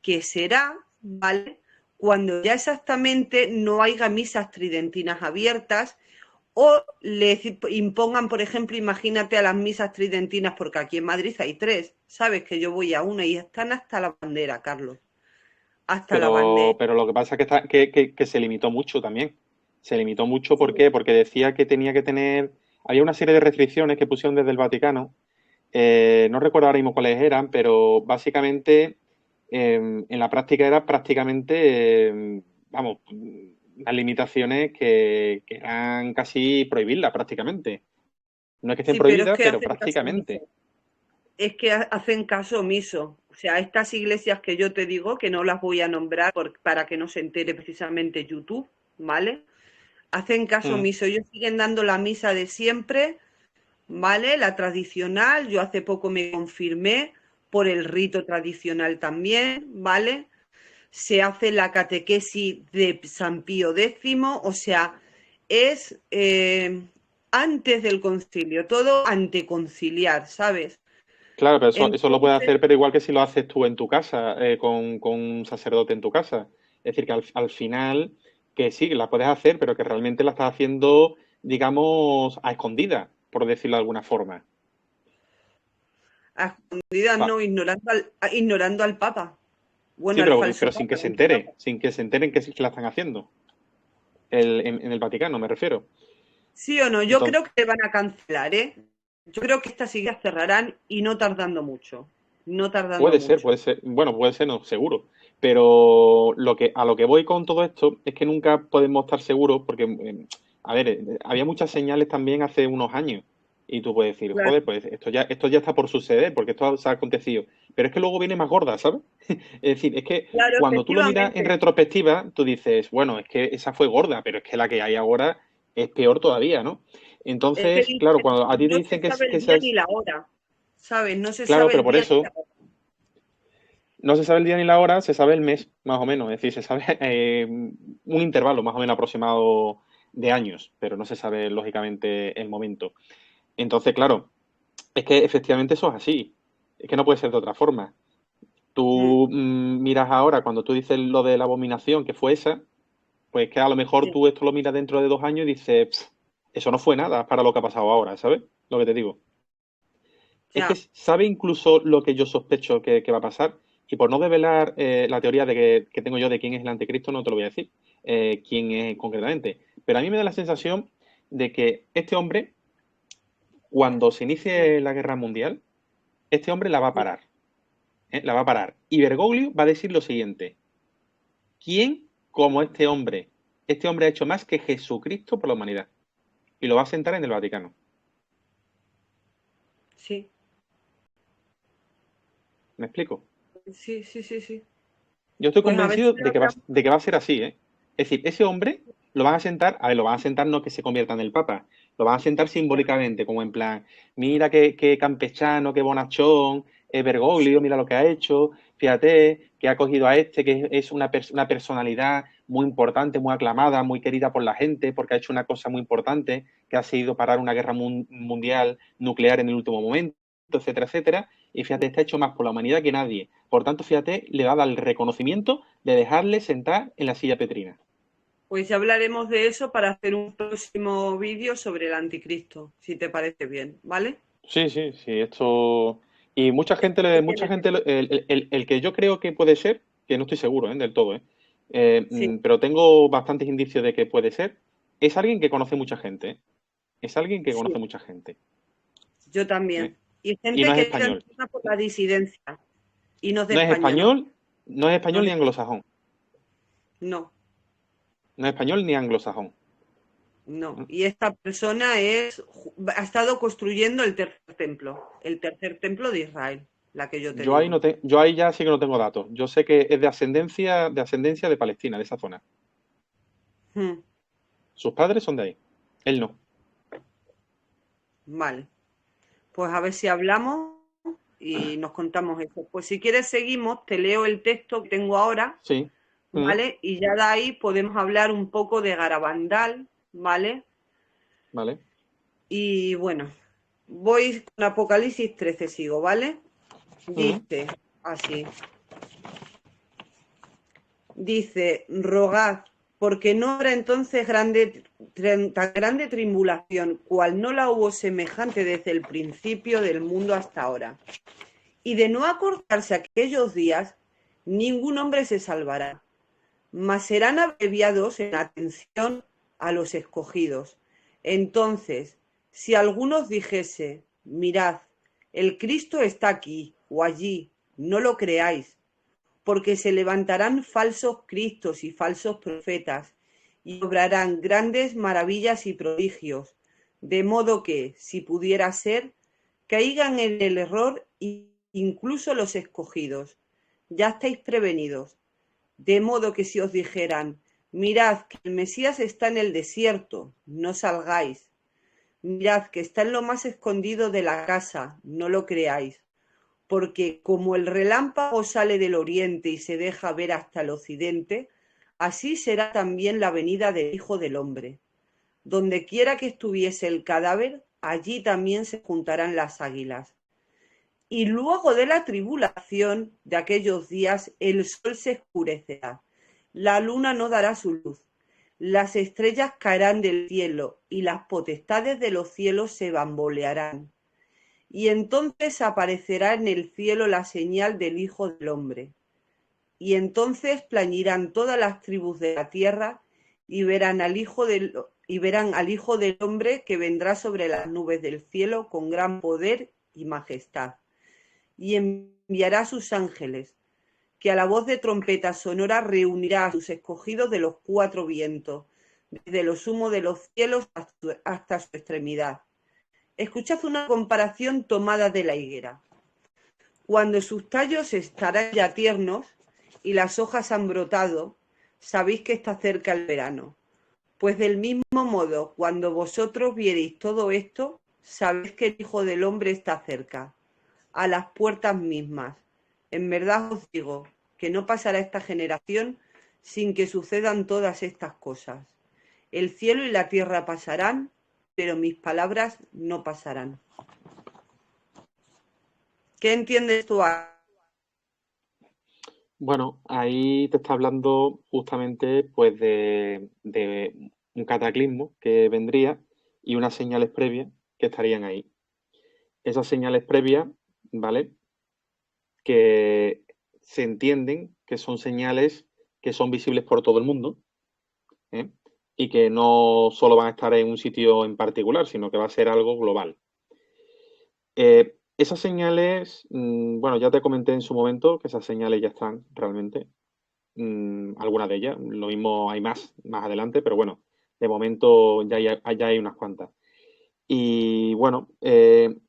que será, ¿vale? Cuando ya exactamente no haya misas tridentinas abiertas o le impongan, por ejemplo, imagínate a las misas tridentinas, porque aquí en Madrid hay tres, sabes que yo voy a una y están hasta la bandera, Carlos, hasta la bandera. pero lo que pasa es que, que se limitó mucho también. Se limitó mucho, ¿por Sí, qué? Porque decía que tenía que tener, había una serie de restricciones que pusieron desde el Vaticano. No recuerdo ahora mismo cuáles eran, pero básicamente en la práctica era prácticamente, vamos, unas limitaciones que eran casi prohibirlas prácticamente. No es que estén sí, pero es prohibidas, que pero hacen caso prácticamente. omiso. Es que hacen caso omiso. O sea, estas iglesias que yo te digo, que no las voy a nombrar para que no se entere precisamente YouTube, ¿vale? Hacen caso Mm, omiso. Ellos siguen dando la misa de siempre, ¿vale? La tradicional. Yo hace poco me confirmé por el rito tradicional también, ¿vale? Se hace la catequesis de San Pío X, o sea, es antes del concilio, todo anteconciliar, ¿sabes? claro, pero eso lo puedes Entonces, hacer, pero igual que si lo haces tú en tu casa, con un sacerdote en tu casa. Es decir, que al final, que sí, que la puedes hacer, pero que realmente la estás haciendo, digamos, a escondida, por decirlo de alguna forma. a escondidas Pa- no, ignorando al Papa. Bueno, Sí, el falso pero sin que papa, se entere, sin que se enteren que la están haciendo. En el Vaticano, me refiero. ¿sí o no? Yo Entonces, creo que van a cancelar, ¿eh? Yo creo que estas iglesias cerrarán y no tardando mucho. No tardando mucho. puede ser, bueno, puede ser, no, seguro. Pero a lo que voy con todo esto es que nunca podemos estar seguros porque, a ver, había muchas señales también hace unos años. Y tú puedes decir, Claro, joder, pues esto ya está por suceder, porque esto se ha acontecido. Pero es que luego viene más gorda, ¿sabes? Es decir, es que claro, cuando tú lo miras en efectivamente. retrospectiva, tú dices, bueno, es que esa fue gorda, pero es que la que hay ahora es peor todavía, ¿no? Es que Entonces, claro, dicen, cuando a ti te no dicen se sabe que el día ni esas. la hora, ¿sabes? No se Claro, sabe pero el por día ni la eso hora. no se sabe el día ni la hora, se sabe el mes, más o menos. Es decir, se sabe un intervalo más o menos aproximado de años, pero no se sabe, lógicamente, el momento. Entonces, claro, es que efectivamente eso es así. Es que no puede ser de otra forma. Mm, Tú miras ahora, cuando tú dices lo de la abominación, que fue esa, pues que a lo mejor sí, tú esto lo miras dentro de 2 años y dices, "Pf, eso no fue nada para lo que ha pasado ahora, ¿sabes? Lo que te digo. Es que ya, sabe incluso lo que yo sospecho que va a pasar. Y por no develar la teoría que tengo yo de quién es el anticristo, no te lo voy a decir, quién es concretamente. Pero a mí me da la sensación de que este hombre, cuando se sí, inicie la guerra mundial, este hombre la va a sí. parar. La va a parar. Y Bergoglio va a decir lo siguiente: ¿quién como este hombre? Este hombre ha hecho más que Jesucristo por la humanidad. Y lo va a sentar en el Vaticano. Sí, ¿Me explico? sí, sí, sí, sí. Yo estoy Pues a ver si convencido lo hablamos. de que va a ser así, ¿eh? Es decir, ese hombre lo van a sentar, a ver, lo van a sentar no que se convierta en el Papa, lo van a sentar simbólicamente, como en plan, mira qué campechano, qué bonachón, Bergoglio, Sí, mira lo que ha hecho, fíjate que ha cogido a este, que es una personalidad muy importante, muy aclamada, muy querida por la gente, porque ha hecho una cosa muy importante, que ha sido parar una guerra mundial nuclear en el último momento, etcétera, etcétera. Y fíjate, está hecho más por la humanidad que nadie. Por tanto, fíjate, le va a dar el reconocimiento de dejarle sentar en la silla petrina. pues ya hablaremos de eso para hacer un próximo vídeo sobre el anticristo, si te parece bien, ¿vale? Sí, sí, sí, esto. Y mucha Tiene gente, sentido. el que yo creo que puede ser, que no estoy seguro, del todo, Sí, pero tengo bastantes indicios de que puede ser, es alguien que conoce mucha gente, ¿eh? Es alguien que conoce sí, mucha gente, yo ¿eh? también. Y Y gente no es que está español. entrada por la disidencia. Y no es de No es España, ¿no? español, no es No, español ni anglosajón. no, No es español ni anglosajón. no. ¿Eh? Y esta persona ha estado construyendo el tercer templo de Israel, la que yo te digo. Yo ahí ya sí que no tengo datos. Yo sé que es de ascendencia de Palestina, de esa zona. Hmm, Sus padres son de ahí. Él no. vale, pues a ver si hablamos y nos contamos eso. Pues si quieres seguimos, te leo el texto que tengo ahora, Sí. Mm, ¿vale? Y ya de ahí podemos hablar un poco de Garabandal, ¿vale? vale. Y bueno, voy con Apocalipsis 13, sigo, ¿vale? Mm, Dice así, dice, rogad, porque no habrá entonces tan grande tribulación, cual no la hubo semejante desde el principio del mundo hasta ahora. Y de no acordarse aquellos días, ningún hombre se salvará, mas serán abreviados en atención a los escogidos. Entonces, si algunos dijese, mirad, el Cristo está aquí o allí, no lo creáis, porque se levantarán falsos cristos y falsos profetas, y obrarán grandes maravillas y prodigios, de modo que, si pudiera ser, caigan en el error incluso los escogidos. Ya estáis prevenidos. De modo que si os dijeran, mirad que el Mesías está en el desierto, no salgáis. Mirad que está en lo más escondido de la casa, no lo creáis. Porque como el relámpago sale del oriente y se deja ver hasta el occidente, así será también la venida del Hijo del Hombre. Donde quiera que estuviese el cadáver, allí también se juntarán las águilas. Y luego de la tribulación de aquellos días, el sol se oscurecerá, la luna no dará su luz, las estrellas caerán del cielo y las potestades de los cielos se bambolearán. Y entonces aparecerá en el cielo la señal del Hijo del Hombre. Y entonces plañirán todas las tribus de la tierra y verán al Hijo del Hombre que vendrá sobre las nubes del cielo con gran poder y majestad. Y enviará a sus ángeles, que a la voz de trompeta sonora reunirá a sus escogidos de los cuatro vientos, desde lo sumo de los cielos hasta su extremidad. Escuchad una comparación tomada de la higuera. Cuando sus tallos estarán ya tiernos y las hojas han brotado, sabéis que está cerca el verano. Pues del mismo modo, cuando vosotros viereis todo esto, sabéis que el Hijo del Hombre está cerca, a las puertas mismas. En verdad os digo que no pasará esta generación sin que sucedan todas estas cosas. El cielo y la tierra pasarán, pero mis palabras no pasarán. ¿Qué entiendes tú? Bueno, ahí te está hablando justamente pues de un cataclismo que vendría y unas señales previas que estarían ahí. Esas señales previas, ¿vale? Que se entienden que son señales que son visibles por todo el mundo, ¿eh? Y que no solo van a estar en un sitio en particular, sino que va a ser algo global. Esas señales, bueno, ya te comenté en su momento que esas señales ya están realmente, algunas de ellas, lo mismo hay más adelante, pero bueno, de momento ya hay unas cuantas. Y bueno,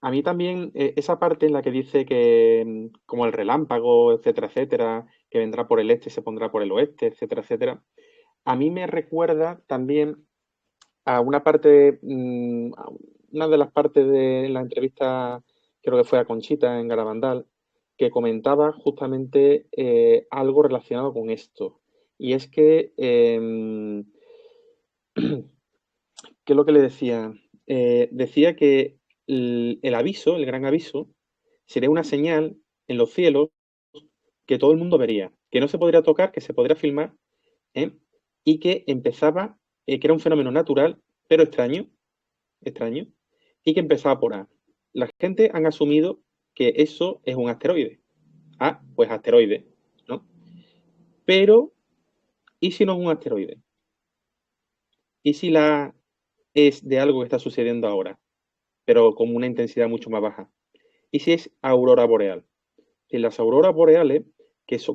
a mí también esa parte en la que dice que como el relámpago, etcétera, etcétera, que vendrá por el este y se pondrá por el oeste, etcétera, etcétera, a mí me recuerda también a una parte, a una de las partes de la entrevista, creo que fue a Conchita en Garabandal, que comentaba justamente algo relacionado con esto. Y es que, ¿qué es lo que le decía? Decía que el aviso, el gran aviso, sería una señal en los cielos que todo el mundo vería, que no se podría tocar, que se podría filmar, ¿eh? Y que empezaba, que era un fenómeno natural, pero extraño, y que empezaba por A. La gente han asumido que eso es un asteroide. Ah, pues asteroide, ¿no? Pero, ¿y si no es un asteroide? ¿Y si la A es de algo que está sucediendo ahora, pero con una intensidad mucho más baja? ¿Y si es aurora boreal? Si las auroras boreales,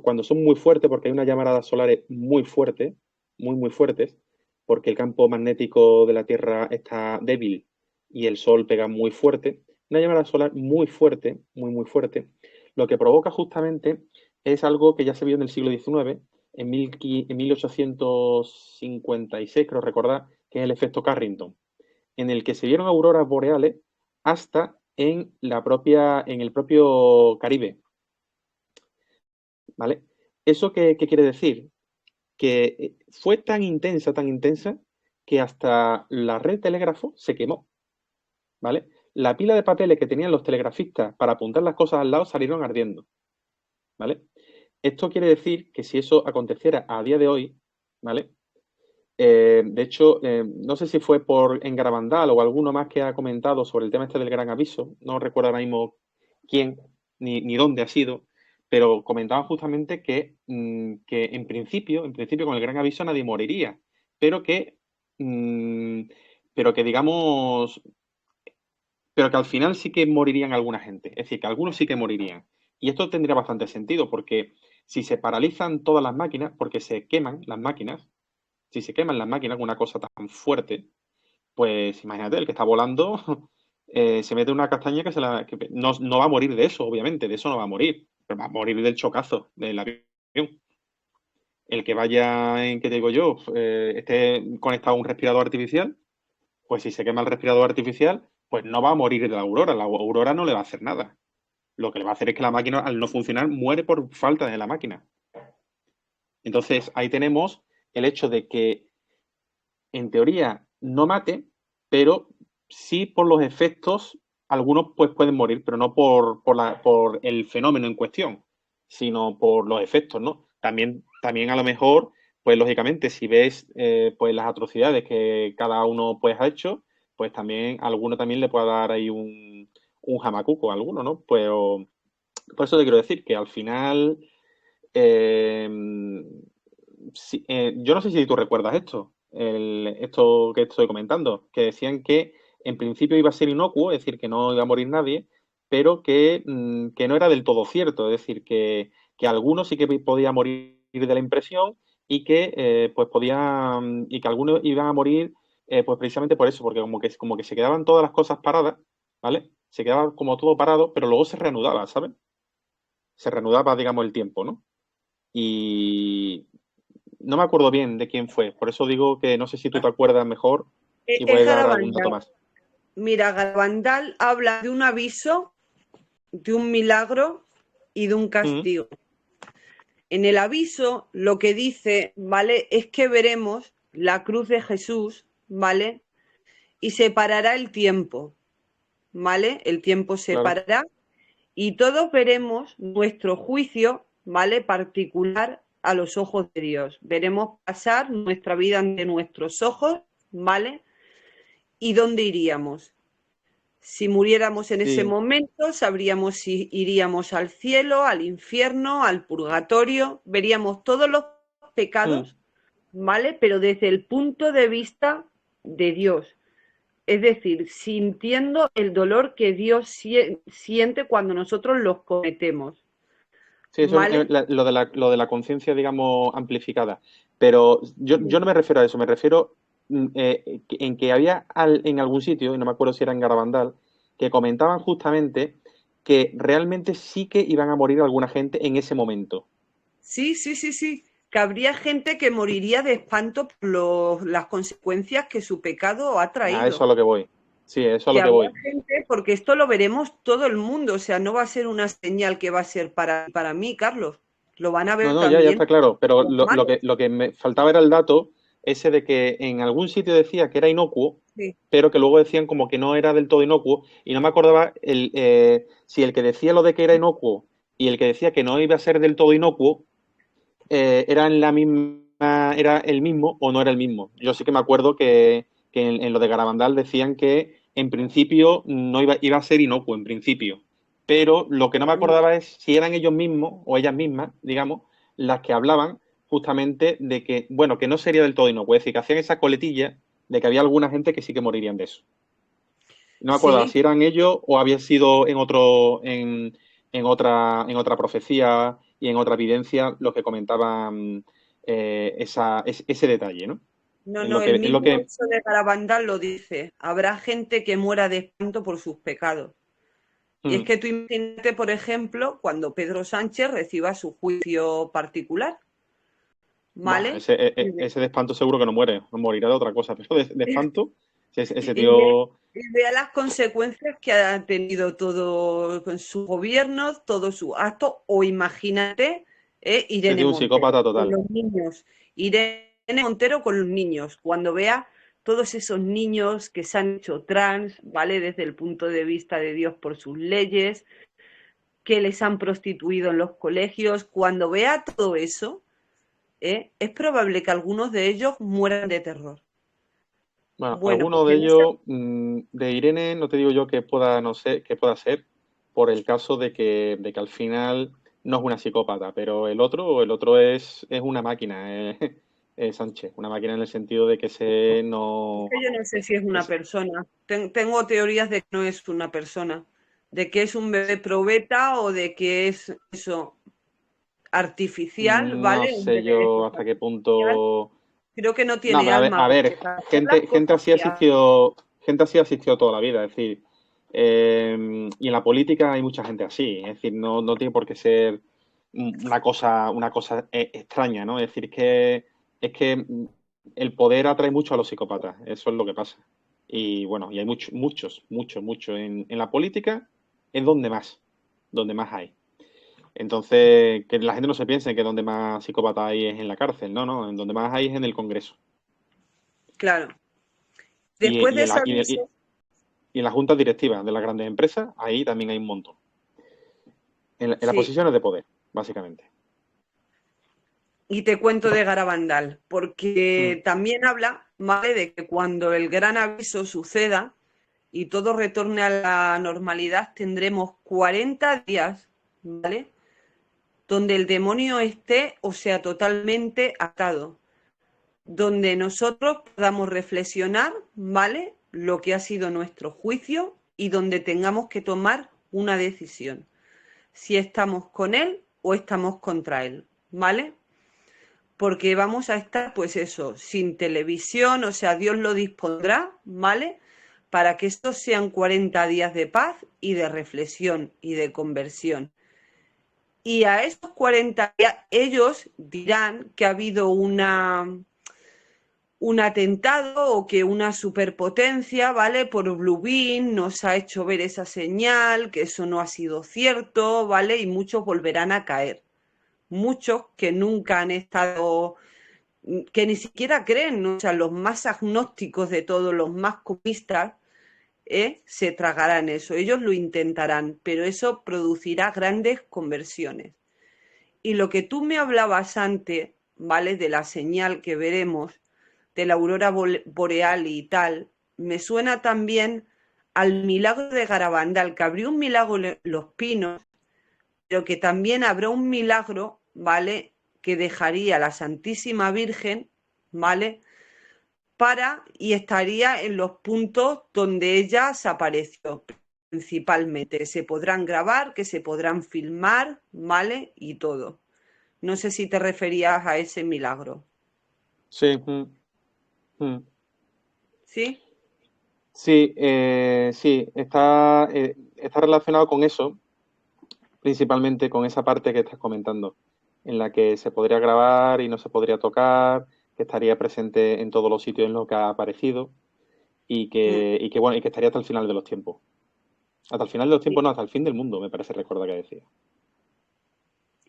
cuando son muy fuertes, porque hay unas llamaradas solares muy fuertes, muy fuertes, porque el campo magnético de la Tierra está débil y el Sol pega muy fuerte, una llamarada solar muy fuerte, muy fuerte, lo que provoca justamente es algo que ya se vio en el siglo XIX, en 1856, creo recordar, que es el efecto Carrington, en el que se vieron auroras boreales hasta en el propio Caribe, ¿vale? ¿Eso qué quiere decir? Que fue tan intensa, que hasta la red telégrafo se quemó, ¿vale? La pila de papeles que tenían los telegrafistas para apuntar las cosas al lado salieron ardiendo, ¿vale? Esto quiere decir que si eso aconteciera a día de hoy, ¿vale? De hecho, no sé si fue por en Garabandal o alguno más que ha comentado sobre el tema este del gran aviso, no recuerdo ahora mismo quién ni dónde ha sido, pero comentaban justamente que en principio con el gran aviso nadie moriría, pero mm, pero que digamos, pero que al final sí que morirían alguna gente, es decir, que algunos sí que morirían. Y esto tendría bastante sentido, porque si se paralizan todas las máquinas, porque se queman las máquinas, si se queman las máquinas con una cosa tan fuerte, pues imagínate, el que está volando se mete una castaña que no va a morir de eso, obviamente, de eso no va a morir, pero va a morir del chocazo del avión. El que vaya en, ¿qué te digo yo? Esté conectado a un respirador artificial, pues si se quema el respirador artificial, pues no va a morir de la aurora no le va a hacer nada. Lo que le va a hacer es que la máquina, al no funcionar, muere por falta de la máquina. Entonces, ahí tenemos el hecho de que en teoría no mate, pero sí por los efectos, algunos pues pueden morir, pero no por el fenómeno en cuestión, sino por los efectos, ¿no? También a lo mejor, pues lógicamente, si ves pues las atrocidades que cada uno pues ha hecho, pues también a alguno también le puede dar ahí un jamacuco a alguno, ¿no? Pues por eso te quiero decir que al final eh, yo no sé si tú recuerdas esto, esto que estoy comentando, que decían que en principio iba a ser inocuo, es decir, que no iba a morir nadie, pero que no era del todo cierto, es decir, que algunos sí que podían morir de la impresión y que pues podían, y que algunos iban a morir pues precisamente por eso, porque como que se quedaban todas las cosas paradas, ¿vale? Se quedaba como todo parado, pero luego se reanudaba, ¿sabes? Se reanudaba, digamos, el tiempo, ¿no? Y no me acuerdo bien de quién fue, por eso digo que no sé si tú te acuerdas mejor y Es puedes dar algún dato Garabandal. más. Mira, Garabandal habla de un aviso, de un milagro y de un Mm, castigo. En el aviso lo que dice, ¿vale? Es que veremos la cruz de Jesús, ¿vale? Y separará el tiempo, ¿vale? El tiempo se claro. parará y todos veremos nuestro juicio, ¿vale? Particular a los ojos de Dios. Veremos pasar nuestra vida ante nuestros ojos, ¿vale? ¿Y dónde iríamos? Si muriéramos en ese Sí. momento, sabríamos si iríamos al cielo, al infierno, al purgatorio, veríamos todos los Mm. pecados, ¿vale? Pero desde el punto de vista de Dios. Es decir, sintiendo el dolor que Dios siente cuando nosotros los cometemos, Sí, eso es ¿vale? lo de la conciencia, digamos, amplificada. Pero yo no me refiero a eso, me refiero en que había en algún sitio, y no me acuerdo si era en Garabandal, que comentaban justamente que realmente sí que iban a morir alguna gente en ese momento. Sí, sí, sí, sí. Que habría gente que moriría de espanto por las consecuencias que su pecado ha A eso a traído. lo que voy. Sí, eso es a Que lo que habrá voy. gente, porque esto lo veremos todo el mundo, o sea, no va a ser una señal que va a ser para mí, Carlos. Lo van a No, ver no, ya también está claro, pero los malos. lo que me faltaba era el dato ese de que en algún sitio decía que era inocuo, Sí. pero que luego decían como que no era del todo inocuo, y no me acordaba si el que decía lo de que era inocuo y el que decía que no iba a ser del todo inocuo eran la misma, era el mismo o no era el mismo. Yo sí que me acuerdo que en lo de Garabandal decían que en principio no iba a ser inocuo, en principio. Pero lo que no me No. acordaba es si eran ellos mismos o ellas mismas, digamos, las que hablaban justamente de que, bueno, que no sería del todo inocuo. Es decir, que hacían esa coletilla de que había alguna gente que sí que morirían de eso. No me acordaba Sí, si eran ellos o había sido en otra profecía y en otra evidencia lo que comentaban ese detalle, ¿no? no, no, el Es lo mismo que. hecho de Garabandal lo dice. Habrá gente que muera de espanto por sus pecados. Y es Mm, que tú imagínate, por ejemplo, cuando Pedro Sánchez reciba su juicio particular, bah, ¿vale? ese de espanto seguro que no muere, no morirá de otra cosa, pero de espanto, si ese Y ve, tío y vea las consecuencias que ha tenido todo con su gobierno, todo su acto, o imagínate, ese Irene tío es un Montero psicópata con total. los niños, Irene Montero con los niños, cuando vea todos esos niños que se han hecho trans, ¿vale? Desde el punto de vista de Dios por sus leyes, que les han prostituido en los colegios, cuando vea todo eso, es probable que algunos de ellos mueran de terror. Bueno, Bueno, pues alguno de en esa ellos, de Irene, no te digo yo que pueda, no sé, que pueda ser, por el caso de que al final no es una psicópata, pero el otro es una máquina, Sánchez, una máquina en el sentido de que se Es no. que yo no sé si es una persona. Tengo teorías de que no es una persona, de que es un bebé probeta o de que es eso, artificial, No ¿vale? Un sé bebé de yo estos hasta qué artificial. punto. Creo que no No, tiene pero alma, a ver, porque para hacer las gente cosas así que hace. asistió, gente así asistió toda la vida, es decir, y en la política hay mucha gente así, es decir, no tiene por qué ser una cosa extraña, ¿no? Es decir, es que el poder atrae mucho a los psicópatas, eso es lo que pasa. Y bueno, y hay muchos. En la política es donde más hay. Entonces, que la gente no se piense que donde más psicópata hay es en la cárcel, no, no, en donde más hay es en el Congreso. Claro. Y, Después y de en ese la, y, y- aviso, y en las juntas directivas de las grandes empresas, ahí también hay un montón. En las sí, posiciones de poder, básicamente. y te cuento de Garabandal, Mm, porque también habla, ¿vale? De que cuando el gran aviso suceda y todo retorne a la normalidad, tendremos 40 días, ¿vale? donde el demonio esté, o sea, totalmente atado, donde nosotros podamos reflexionar, ¿vale? Lo que ha sido nuestro juicio y donde tengamos que tomar una decisión, si estamos con él o estamos contra él, ¿vale? Porque vamos a estar, pues eso, sin televisión, o sea, Dios lo dispondrá, ¿vale? Para que estos sean 40 días de paz y de reflexión y de conversión. Y a estos 40 días ellos dirán que ha habido un atentado o que una superpotencia, ¿vale? Por Bluebeam nos ha hecho ver esa señal, que eso no ha sido cierto, ¿vale? Y muchos volverán a caer. Muchos que nunca han estado, que ni siquiera creen, ¿no? O sea, los más agnósticos de todos, los más copistas, se tragarán eso. Ellos lo intentarán, pero eso producirá grandes conversiones. Y lo que tú me hablabas antes, ¿vale? De la señal que veremos, de la aurora boreal y tal, me suena también al milagro de Garabandal, que abrió un milagro en Los Pinos, pero que también habrá un milagro, ¿vale? Que dejaría a la Santísima Virgen, ¿vale? Y estaría en los puntos donde ella se apareció principalmente, que se podrán grabar, que se podrán filmar, ¿vale? Y todo. No sé si te referías a ese milagro. Sí, mm. ¿Sí? Sí, sí, está relacionado con eso, principalmente con esa parte que estás comentando, en la que se podría grabar y no se podría tocar, que estaría presente en todos los sitios en los que ha aparecido Mm. bueno, y que estaría hasta el final de los tiempos. Hasta el final de los tiempos, Sí. no, hasta el fin del mundo, me parece recordar que decía.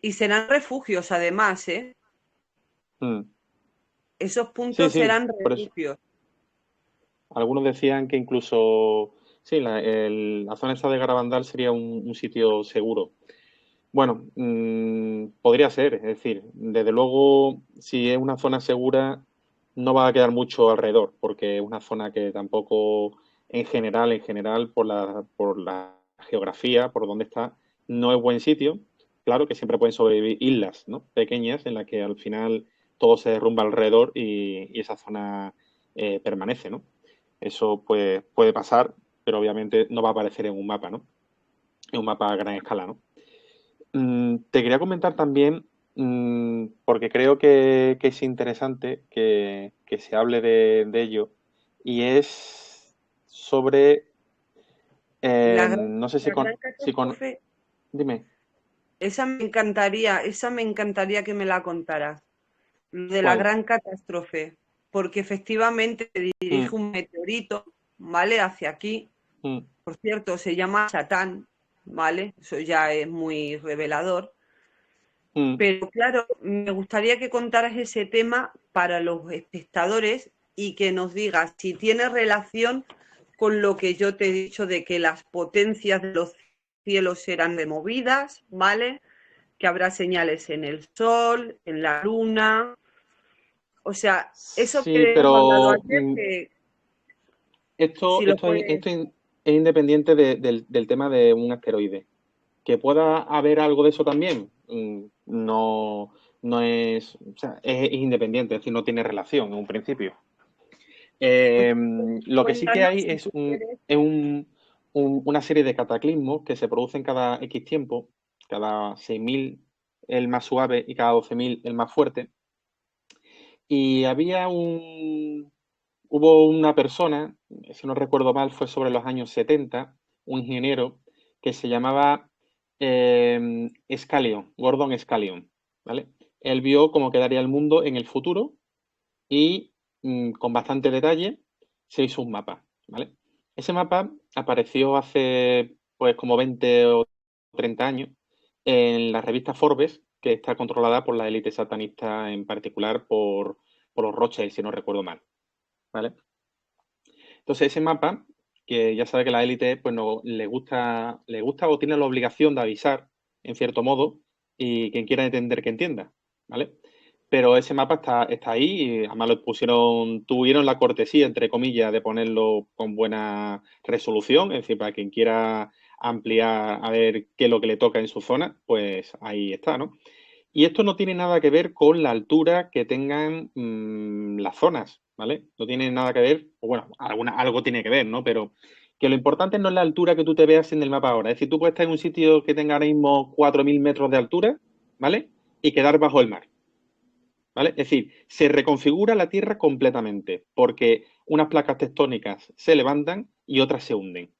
Y serán refugios además, ¿eh? Mm. Esos Sí, puntos sí, serán por eso. refugios. Algunos decían que incluso, sí, la zona esta de Garabandal sería un sitio seguro. Bueno, podría ser, es decir, desde luego, si es una zona segura, no va a quedar mucho alrededor, porque es una zona que tampoco, en general, por la geografía, por donde está, no es buen sitio. Claro que siempre pueden sobrevivir islas, ¿no? Pequeñas, en las que al final todo se derrumba alrededor y esa zona permanece, ¿no? Eso pues, puede pasar, pero obviamente no va a aparecer en un mapa, ¿no? En un mapa a gran escala, ¿no? Te quería comentar también, porque creo que es interesante que se hable de ello, y es sobre, La gran, no sé la gran si con, catástrofe, dime, esa me encantaría que me la contaras. Lo de la ¿cuál? gran catástrofe, porque efectivamente se Mm, dirige un meteorito, ¿vale? Hacia aquí. mm, Por cierto, se llama Satán, ¿vale? Eso ya es muy revelador. mm. Pero claro, me gustaría que contaras ese tema para los espectadores y que nos digas si tiene relación con lo que yo te he dicho de que las potencias de los cielos serán removidas, ¿vale? Que habrá señales en el sol, en la luna. O sea, eso Sí, que hemos hablado pero ayer, que esto, si lo esto, puedes. es independiente del tema de un asteroide. ¿Que pueda haber algo de eso también? No, no es, o sea, es independiente, es decir, no tiene relación en un principio. Pues Lo que sí que cuéntanos hay si es, tú quieres. una serie de cataclismos que se producen cada X tiempo, cada 6.000 el más suave y cada 12.000 el más fuerte. Y hubo una persona, si no recuerdo mal, fue sobre los años 70, un ingeniero que se llamaba Scallion, Gordon Scallion, ¿vale? Él vio cómo quedaría el mundo en el futuro y con bastante detalle se hizo un mapa, ¿vale? Ese mapa apareció hace pues como 20 o 30 años en la revista Forbes, que está controlada por la élite satanista, en particular por los Rothschild, si no recuerdo mal, ¿vale? Entonces ese mapa, que ya sabe que la élite pues no le gusta o tiene la obligación de avisar, en cierto modo, y quien quiera entender que entienda, ¿vale? Pero ese mapa está ahí y además tuvieron la cortesía, entre comillas, de ponerlo con buena resolución, es decir, para quien quiera ampliar a ver qué es lo que le toca en su zona, pues ahí está, ¿no? Y esto no tiene nada que ver con la altura que tengan las zonas, ¿vale? No tiene nada que ver, o bueno, algo tiene que ver, ¿no? Pero que lo importante no es la altura que tú te veas en el mapa ahora. Es decir, tú puedes estar en un sitio que tenga ahora mismo 4.000 metros de altura, ¿vale? Y quedar bajo el mar, ¿vale? Es decir, se reconfigura la Tierra completamente porque unas placas tectónicas se levantan y otras se hunden,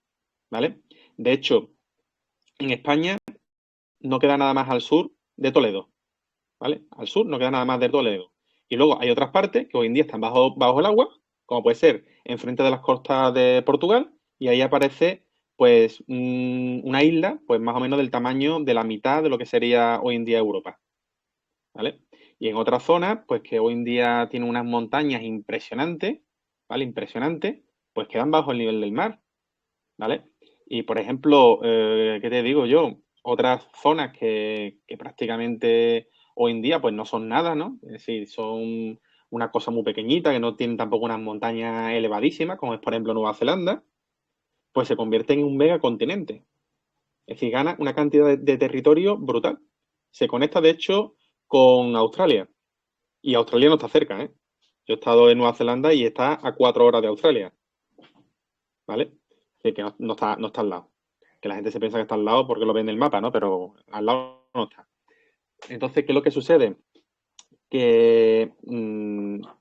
¿vale? De hecho, en España no queda nada más al sur de Toledo, ¿vale? Al sur no queda nada más de Toledo. Y luego hay otras partes que hoy en día están bajo el agua, como puede ser enfrente de las costas de Portugal, y ahí aparece pues una isla pues más o menos del tamaño de la mitad de lo que sería hoy en día Europa, ¿vale? Y en otras zonas, pues que hoy en día tienen unas montañas impresionantes, ¿vale? Impresionantes, pues quedan bajo el nivel del mar, ¿vale? Y por ejemplo, ¿qué te digo yo? Otras zonas que prácticamente hoy en día pues no son nada, ¿no? Es decir, son una cosa muy pequeñita, que no tienen tampoco unas montañas elevadísimas, como es por ejemplo Nueva Zelanda, pues se convierten en un megacontinente. Es decir, gana una cantidad de territorio brutal. Se conecta, de hecho, con Australia. Y Australia no está cerca, ¿eh? Yo he estado en Nueva Zelanda y está a 4 horas de Australia, ¿vale? Así que no está al lado. Que la gente se piensa que está al lado porque lo ve en el mapa, ¿no? Pero al lado no está. Entonces, ¿qué es lo que sucede? Que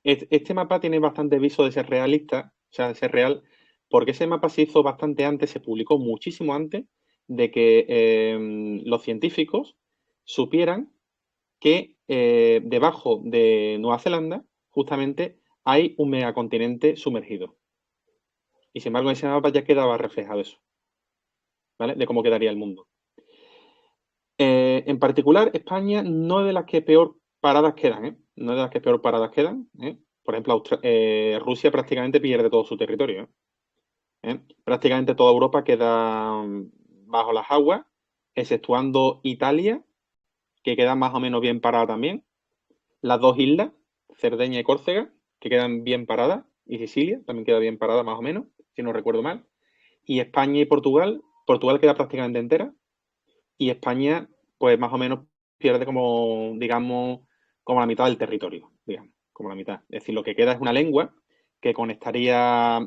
este mapa tiene bastante viso de ser realista, o sea, de ser real, porque ese mapa se hizo bastante antes, se publicó muchísimo antes de que los científicos supieran que debajo de Nueva Zelanda, justamente, hay un megacontinente sumergido. Y sin embargo, en ese mapa ya quedaba reflejado eso, ¿vale? De cómo quedaría el mundo. En particular, España no es de las que peor paradas quedan, ¿eh? No es de las que peor paradas quedan, ¿eh? Por ejemplo, Rusia prácticamente pierde todo su territorio, Prácticamente toda Europa queda bajo las aguas, exceptuando Italia, que queda más o menos bien parada también. Las dos islas, Cerdeña y Córcega, que quedan bien paradas, y Sicilia también queda bien parada más o menos, si no recuerdo mal. Y España y Portugal queda prácticamente entera, y España, pues más o menos pierde como, digamos, como la mitad del territorio, digamos, como la mitad. Es decir, lo que queda es una lengua que conectaría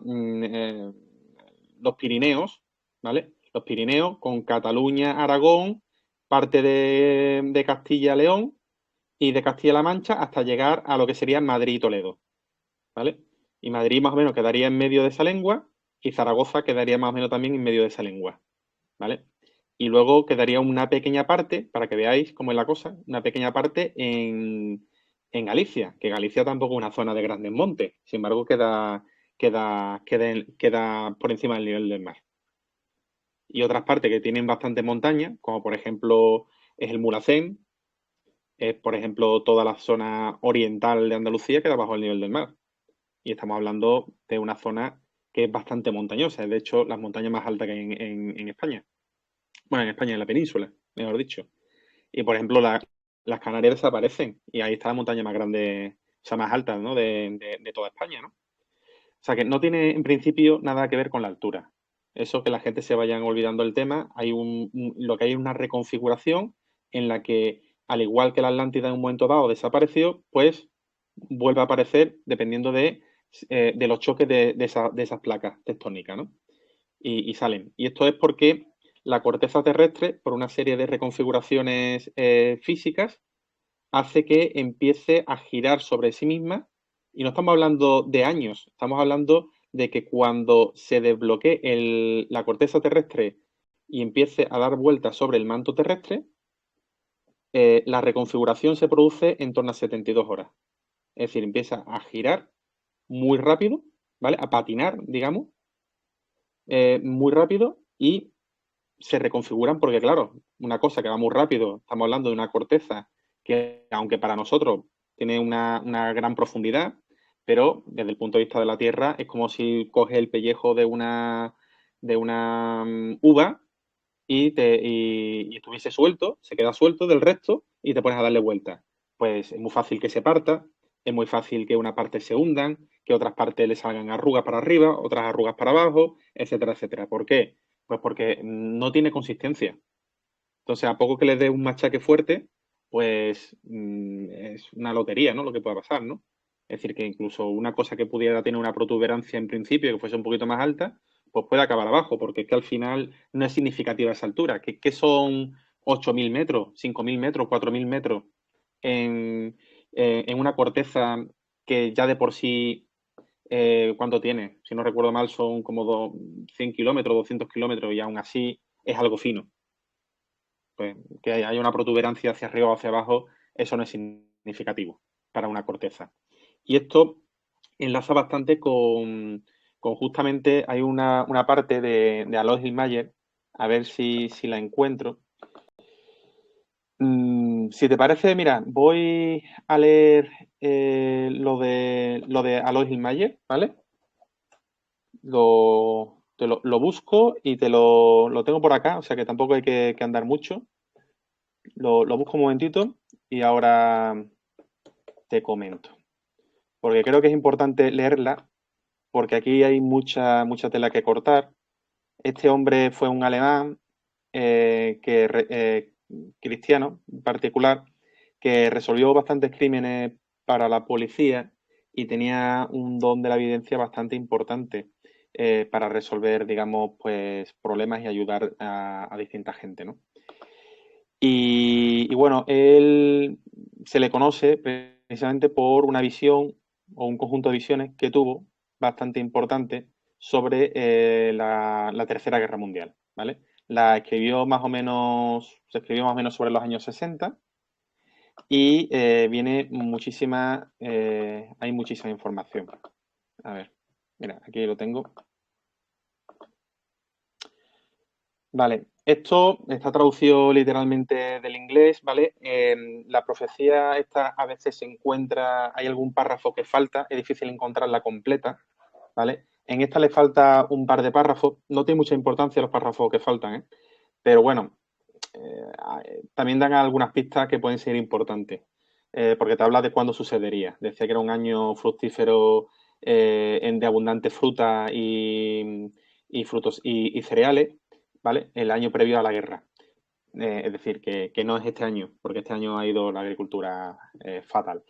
los Pirineos, ¿vale? Los Pirineos con Cataluña, Aragón, parte de Castilla-León y de Castilla-La Mancha hasta llegar a lo que sería Madrid y Toledo, ¿vale? Y Madrid más o menos quedaría en medio de esa lengua y Zaragoza quedaría más o menos también en medio de esa lengua, ¿vale? Y luego quedaría una pequeña parte, para que veáis cómo es la cosa, una pequeña parte en Galicia, que Galicia tampoco es una zona de grandes montes, sin embargo queda por encima del nivel del mar. Y otras partes que tienen bastante montaña, como por ejemplo es el Mulhacén, es por ejemplo toda la zona oriental de Andalucía queda bajo el nivel del mar. Y estamos hablando de una zona que es bastante montañosa, es de hecho las montañas más altas que hay en España. Bueno, en España, en la península, mejor dicho. Y por ejemplo, las Canarias desaparecen y ahí está la montaña más grande, o sea, más alta, ¿no? De toda España, ¿no? O sea, que no tiene en principio nada que ver con la altura. Eso que la gente se vayan olvidando el tema, lo que hay es una reconfiguración en la que, al igual que la Atlántida en un momento dado desapareció, pues vuelve a aparecer dependiendo de los choques de esas placas tectónicas, ¿no? Y salen. Y esto es porque la corteza terrestre, por una serie de reconfiguraciones físicas, hace que empiece a girar sobre sí misma. Y no estamos hablando de años, estamos hablando de que cuando se desbloquee la corteza terrestre y empiece a dar vueltas sobre el manto terrestre, la reconfiguración se produce en torno a 72 horas. Es decir, empieza a girar muy rápido, ¿vale? A patinar, digamos, muy rápido y se reconfiguran porque, claro, una cosa que va muy rápido, estamos hablando de una corteza que, aunque para nosotros tiene una gran profundidad, pero desde el punto de vista de la Tierra es como si coges el pellejo de una uva y estuviese suelto, se queda suelto del resto y te pones a darle vueltas. Pues es muy fácil que se parta, es muy fácil que una parte se hundan, que otras partes le salgan arrugas para arriba, otras arrugas para abajo, etcétera, etcétera. ¿Por qué? Pues porque no tiene consistencia. Entonces, a poco que le dé un machaque fuerte, pues es una lotería, ¿no? Lo que pueda pasar, ¿no? Es decir, que incluso una cosa que pudiera tener una protuberancia en principio, que fuese un poquito más alta, pues puede acabar abajo, porque es que al final no es significativa esa altura. ¿Qué son 8.000 metros, 5.000 metros, 4.000 metros en una corteza que ya de por sí, ¿cuánto tiene? Si no recuerdo mal, son como 100 kilómetros, 200 kilómetros, y aún así es algo fino. Pues que haya una protuberancia hacia arriba o hacia abajo, eso no es significativo para una corteza. Y esto enlaza bastante con justamente, hay una parte de Alois Mayer, a ver si la encuentro. Si te parece, mira, voy a leer lo de Alois Mayer, ¿vale? Lo busco y lo tengo por acá, o sea que tampoco hay que andar mucho. Lo busco un momentito y ahora te comento. Porque creo que es importante leerla, porque aquí hay mucha tela que cortar. Este hombre fue un alemán cristiano en particular, que resolvió bastantes crímenes para la policía y tenía un don de la evidencia bastante importante para resolver, digamos, pues problemas y ayudar a distinta gente, ¿no? Y bueno, él se le conoce precisamente por una visión o un conjunto de visiones que tuvo bastante importante sobre la Tercera Guerra Mundial, ¿vale? Se escribió más o menos sobre los años 60 y hay muchísima información. A ver, mira, aquí lo tengo. Vale, esto está traducido literalmente del inglés, ¿vale? La profecía esta a veces se encuentra, hay algún párrafo que falta, es difícil encontrarla completa, ¿vale? En esta le falta un par de párrafos, no tiene mucha importancia los párrafos que faltan, ¿eh? Pero bueno, también dan algunas pistas que pueden ser importantes, porque te habla de cuándo sucedería. Decía que era un año fructífero de abundante fruta y frutos y cereales, ¿vale? El año previo a la guerra. Es decir, que no es este año, porque este año ha ido la agricultura fatal.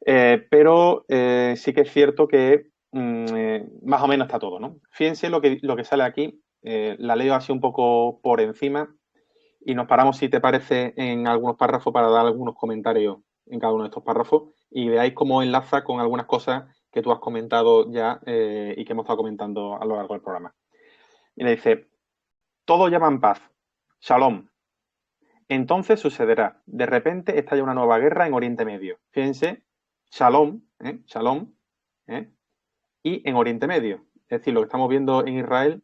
Pero sí que es cierto que más o menos está todo, ¿no? Fíjense lo que sale aquí. La leo así un poco por encima y nos paramos, si te parece, en algunos párrafos para dar algunos comentarios en cada uno de estos párrafos y veáis cómo enlaza con algunas cosas que tú has comentado ya y que hemos estado comentando a lo largo del programa. Y le dice, todos llaman paz, shalom. Entonces sucederá, de repente estalla una nueva guerra en Oriente Medio. Fíjense, shalom, shalom, y en Oriente Medio. Es decir, lo que estamos viendo en Israel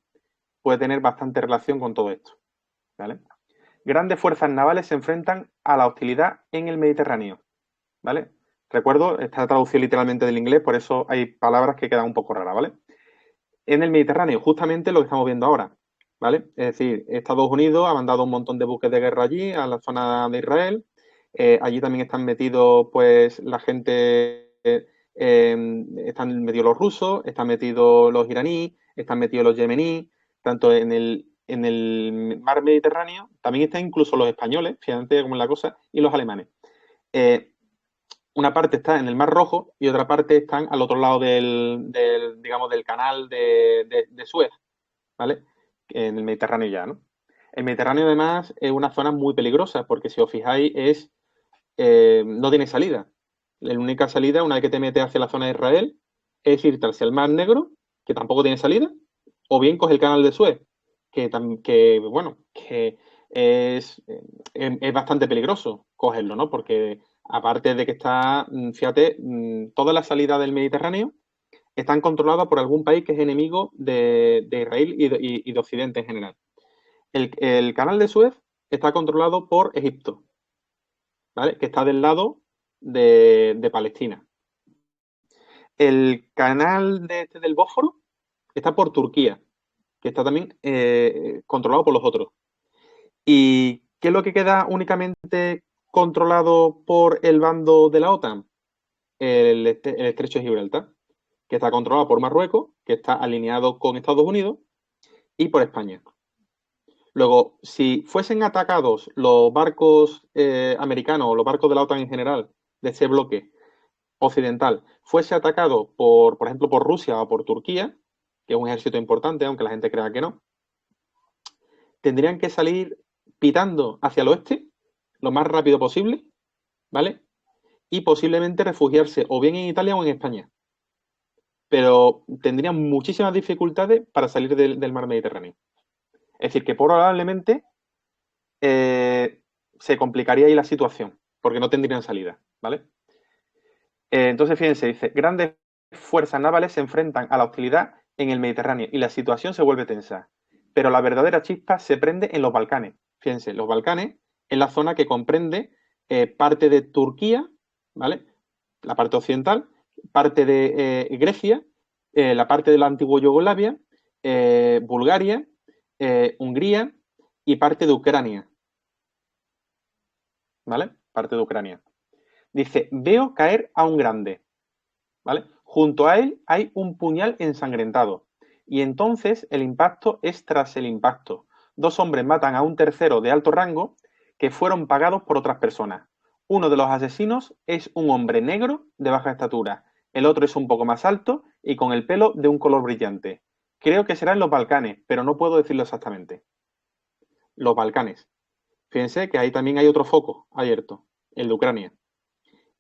puede tener bastante relación con todo esto. ¿Vale? Grandes fuerzas navales se enfrentan a la hostilidad en el Mediterráneo. ¿Vale? Recuerdo, está traducido literalmente del inglés, por eso hay palabras que quedan un poco raras, ¿vale? En el Mediterráneo, justamente lo que estamos viendo ahora, ¿vale? Es decir, Estados Unidos ha mandado un montón de buques de guerra allí, a la zona de Israel. Allí también están metidos, pues, la gente, están metidos los rusos, están metidos los iraníes, están metidos los yemeníes, tanto en el mar Mediterráneo, también están incluso los españoles, fíjate cómo es la cosa, y los alemanes. Una parte está en el Mar Rojo y otra parte están al otro lado digamos, del canal de Suez, ¿vale? En el Mediterráneo ya, ¿no? El Mediterráneo, además, es una zona muy peligrosa porque, si os fijáis, no tiene salida. La única salida, una vez que te metes hacia la zona de Israel, es irte hacia el Mar Negro, que tampoco tiene salida, o bien coge el canal de Suez, bueno, que es bastante peligroso cogerlo, ¿no? Porque aparte de que fíjate, toda la salida del Mediterráneo están controladas por algún país que es enemigo de Israel y de Occidente en general. El canal de Suez está controlado por Egipto, ¿vale? Que está del lado de Palestina. El canal del Bósforo está por Turquía, que está también controlado por los otros. ¿Y qué es lo que queda únicamente controlado por el bando de la OTAN? El estrecho de Gibraltar, que está controlado por Marruecos, que está alineado con Estados Unidos, y por España. Luego, si fuesen atacados los barcos americanos o los barcos de la OTAN en general, de ese bloque occidental, fuese atacado por ejemplo, por Rusia o por Turquía, que es un ejército importante, aunque la gente crea que no, tendrían que salir pitando hacia el oeste lo más rápido posible, ¿vale? Y posiblemente refugiarse o bien en Italia o en España. Pero tendrían muchísimas dificultades para salir del mar Mediterráneo. Es decir, que probablemente se complicaría ahí la situación, porque no tendrían salida, ¿vale? Entonces, fíjense, dice, grandes fuerzas navales se enfrentan a la hostilidad en el Mediterráneo y la situación se vuelve tensa. Pero la verdadera chispa se prende en los Balcanes. Fíjense, los Balcanes es la zona que comprende parte de Turquía, ¿vale? La parte occidental, parte de Grecia, la parte de la antigua Yugoslavia, Bulgaria, Hungría y parte de Ucrania, ¿vale? Parte de Ucrania. Dice, veo caer a un grande, ¿vale? Junto a él hay un puñal ensangrentado. Y entonces el impacto es tras el impacto. Dos hombres matan a un tercero de alto rango que fueron pagados por otras personas. Uno de los asesinos es un hombre negro de baja estatura. El otro es un poco más alto y con el pelo de un color brillante. Creo que será en los Balcanes, pero no puedo decirlo exactamente. Los Balcanes. Fíjense que ahí también hay otro foco abierto, el de Ucrania.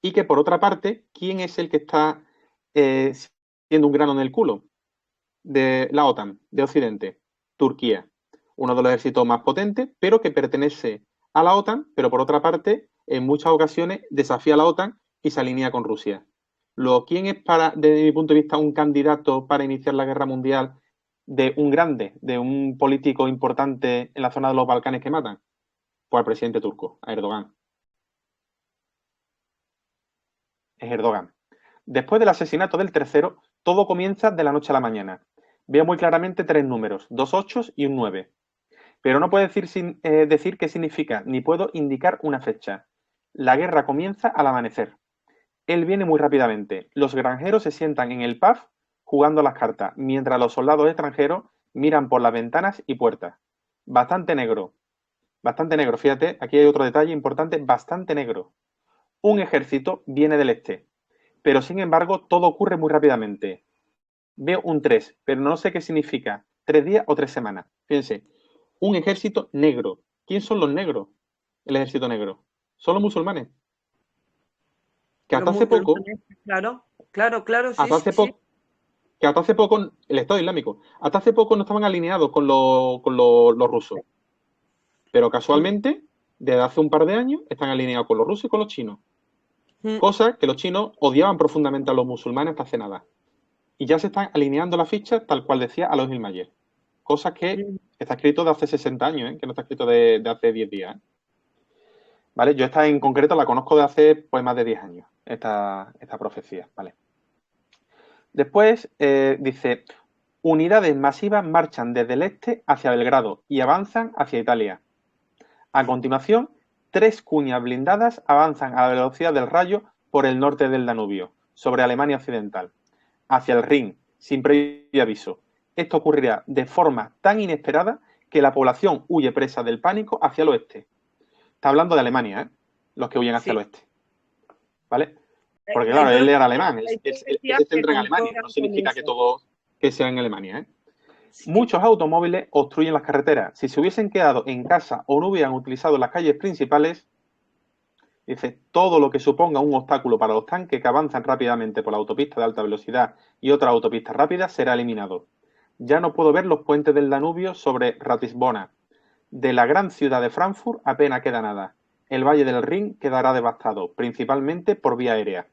Y que por otra parte, ¿quién es el que está siendo un grano en el culo de la OTAN, de Occidente? Turquía, uno de los ejércitos más potentes, pero que pertenece a la OTAN, pero por otra parte, en muchas ocasiones desafía a la OTAN y se alinea con Rusia. Luego, ¿quién es, desde mi punto de vista, un candidato para iniciar la guerra mundial de un grande, de un político importante en la zona de los Balcanes que matan? Pues al presidente turco, a Erdogan. Es Erdogan. Después del asesinato del tercero, todo comienza de la noche a la mañana. Veo muy claramente tres números, dos ochos y un 9. Pero no puedo decir qué significa, ni puedo indicar una fecha. La guerra comienza al amanecer. Él viene muy rápidamente. Los granjeros se sientan en el pub jugando a las cartas, mientras los soldados extranjeros miran por las ventanas y puertas. Bastante negro. Bastante negro, fíjate, aquí hay otro detalle importante, bastante negro. Un ejército viene del este, pero sin embargo todo ocurre muy rápidamente. Veo un 3, pero no sé qué significa, 3 días o 3 semanas. Fíjense, un ejército negro. ¿Quién son los negros? El ejército negro. Son los musulmanes. Que Los hasta hace poco, musulmanes, claro, claro, claro, sí, hasta sí, hace sí. poco, que hasta hace poco, el Estado Islámico, hasta hace poco no estaban alineados con los rusos. Pero casualmente, desde hace un par de años, están alineados con los rusos y con los chinos. Mm, Cosa que los chinos odiaban profundamente a los musulmanes hasta hace nada. Y ya se están alineando las fichas tal cual decía Alois Mayer. Cosa que mm. está escrito de hace 60 años, ¿eh? Que no está escrito de hace 10 días. ¿Eh? ¿Vale? Yo esta en concreto la conozco de hace pues, más de 10 años, esta profecía. ¿Vale? Después dice, unidades masivas marchan desde el este hacia Belgrado y avanzan hacia Italia. A continuación, 3 cuñas blindadas avanzan a la velocidad del rayo por el norte del Danubio, sobre Alemania Occidental, hacia el Rin, sin previo aviso. Esto ocurrirá de forma tan inesperada que la población huye presa del pánico hacia el oeste. Está hablando de Alemania, ¿eh? Los que huyen hacia el Sí. oeste. ¿Vale? Porque claro, él Entonces, era alemán, él, hay él- él profecías se que centra en Alemania, no concuerdan con significa que eso. todo que sea en Alemania, ¿eh? Sí. Muchos automóviles obstruyen las carreteras. Si se hubiesen quedado en casa o no hubieran utilizado las calles principales, dice, todo lo que suponga un obstáculo para los tanques que avanzan rápidamente por la autopista de alta velocidad y otras autopistas rápidas será eliminado. Ya no puedo ver los puentes del Danubio sobre Ratisbona. De la gran ciudad de Frankfurt apenas queda nada. El valle del Rin quedará devastado, principalmente por vía aérea.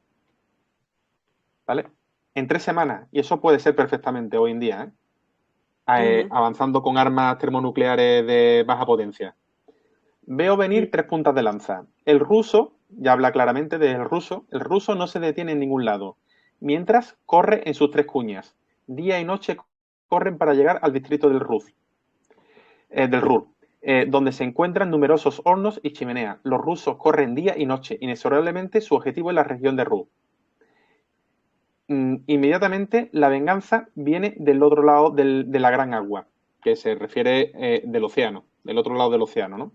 ¿Vale? En 3 semanas, y eso puede ser perfectamente hoy en día, ¿eh? Ujú, Avanzando con armas termonucleares de baja potencia. Veo venir mm. 3 puntas de lanza. El ruso, ya habla claramente del ruso, el ruso no se detiene en ningún lado, mientras corre en sus 3 cuñas. Día y noche corren para llegar al distrito del Ruhr, donde se encuentran numerosos hornos y chimeneas. Los rusos corren día y noche, inexorablemente su objetivo es la región de Ruhr. Inmediatamente la venganza viene del otro lado de la gran agua. que se refiere del océano, del otro lado del océano, ¿no?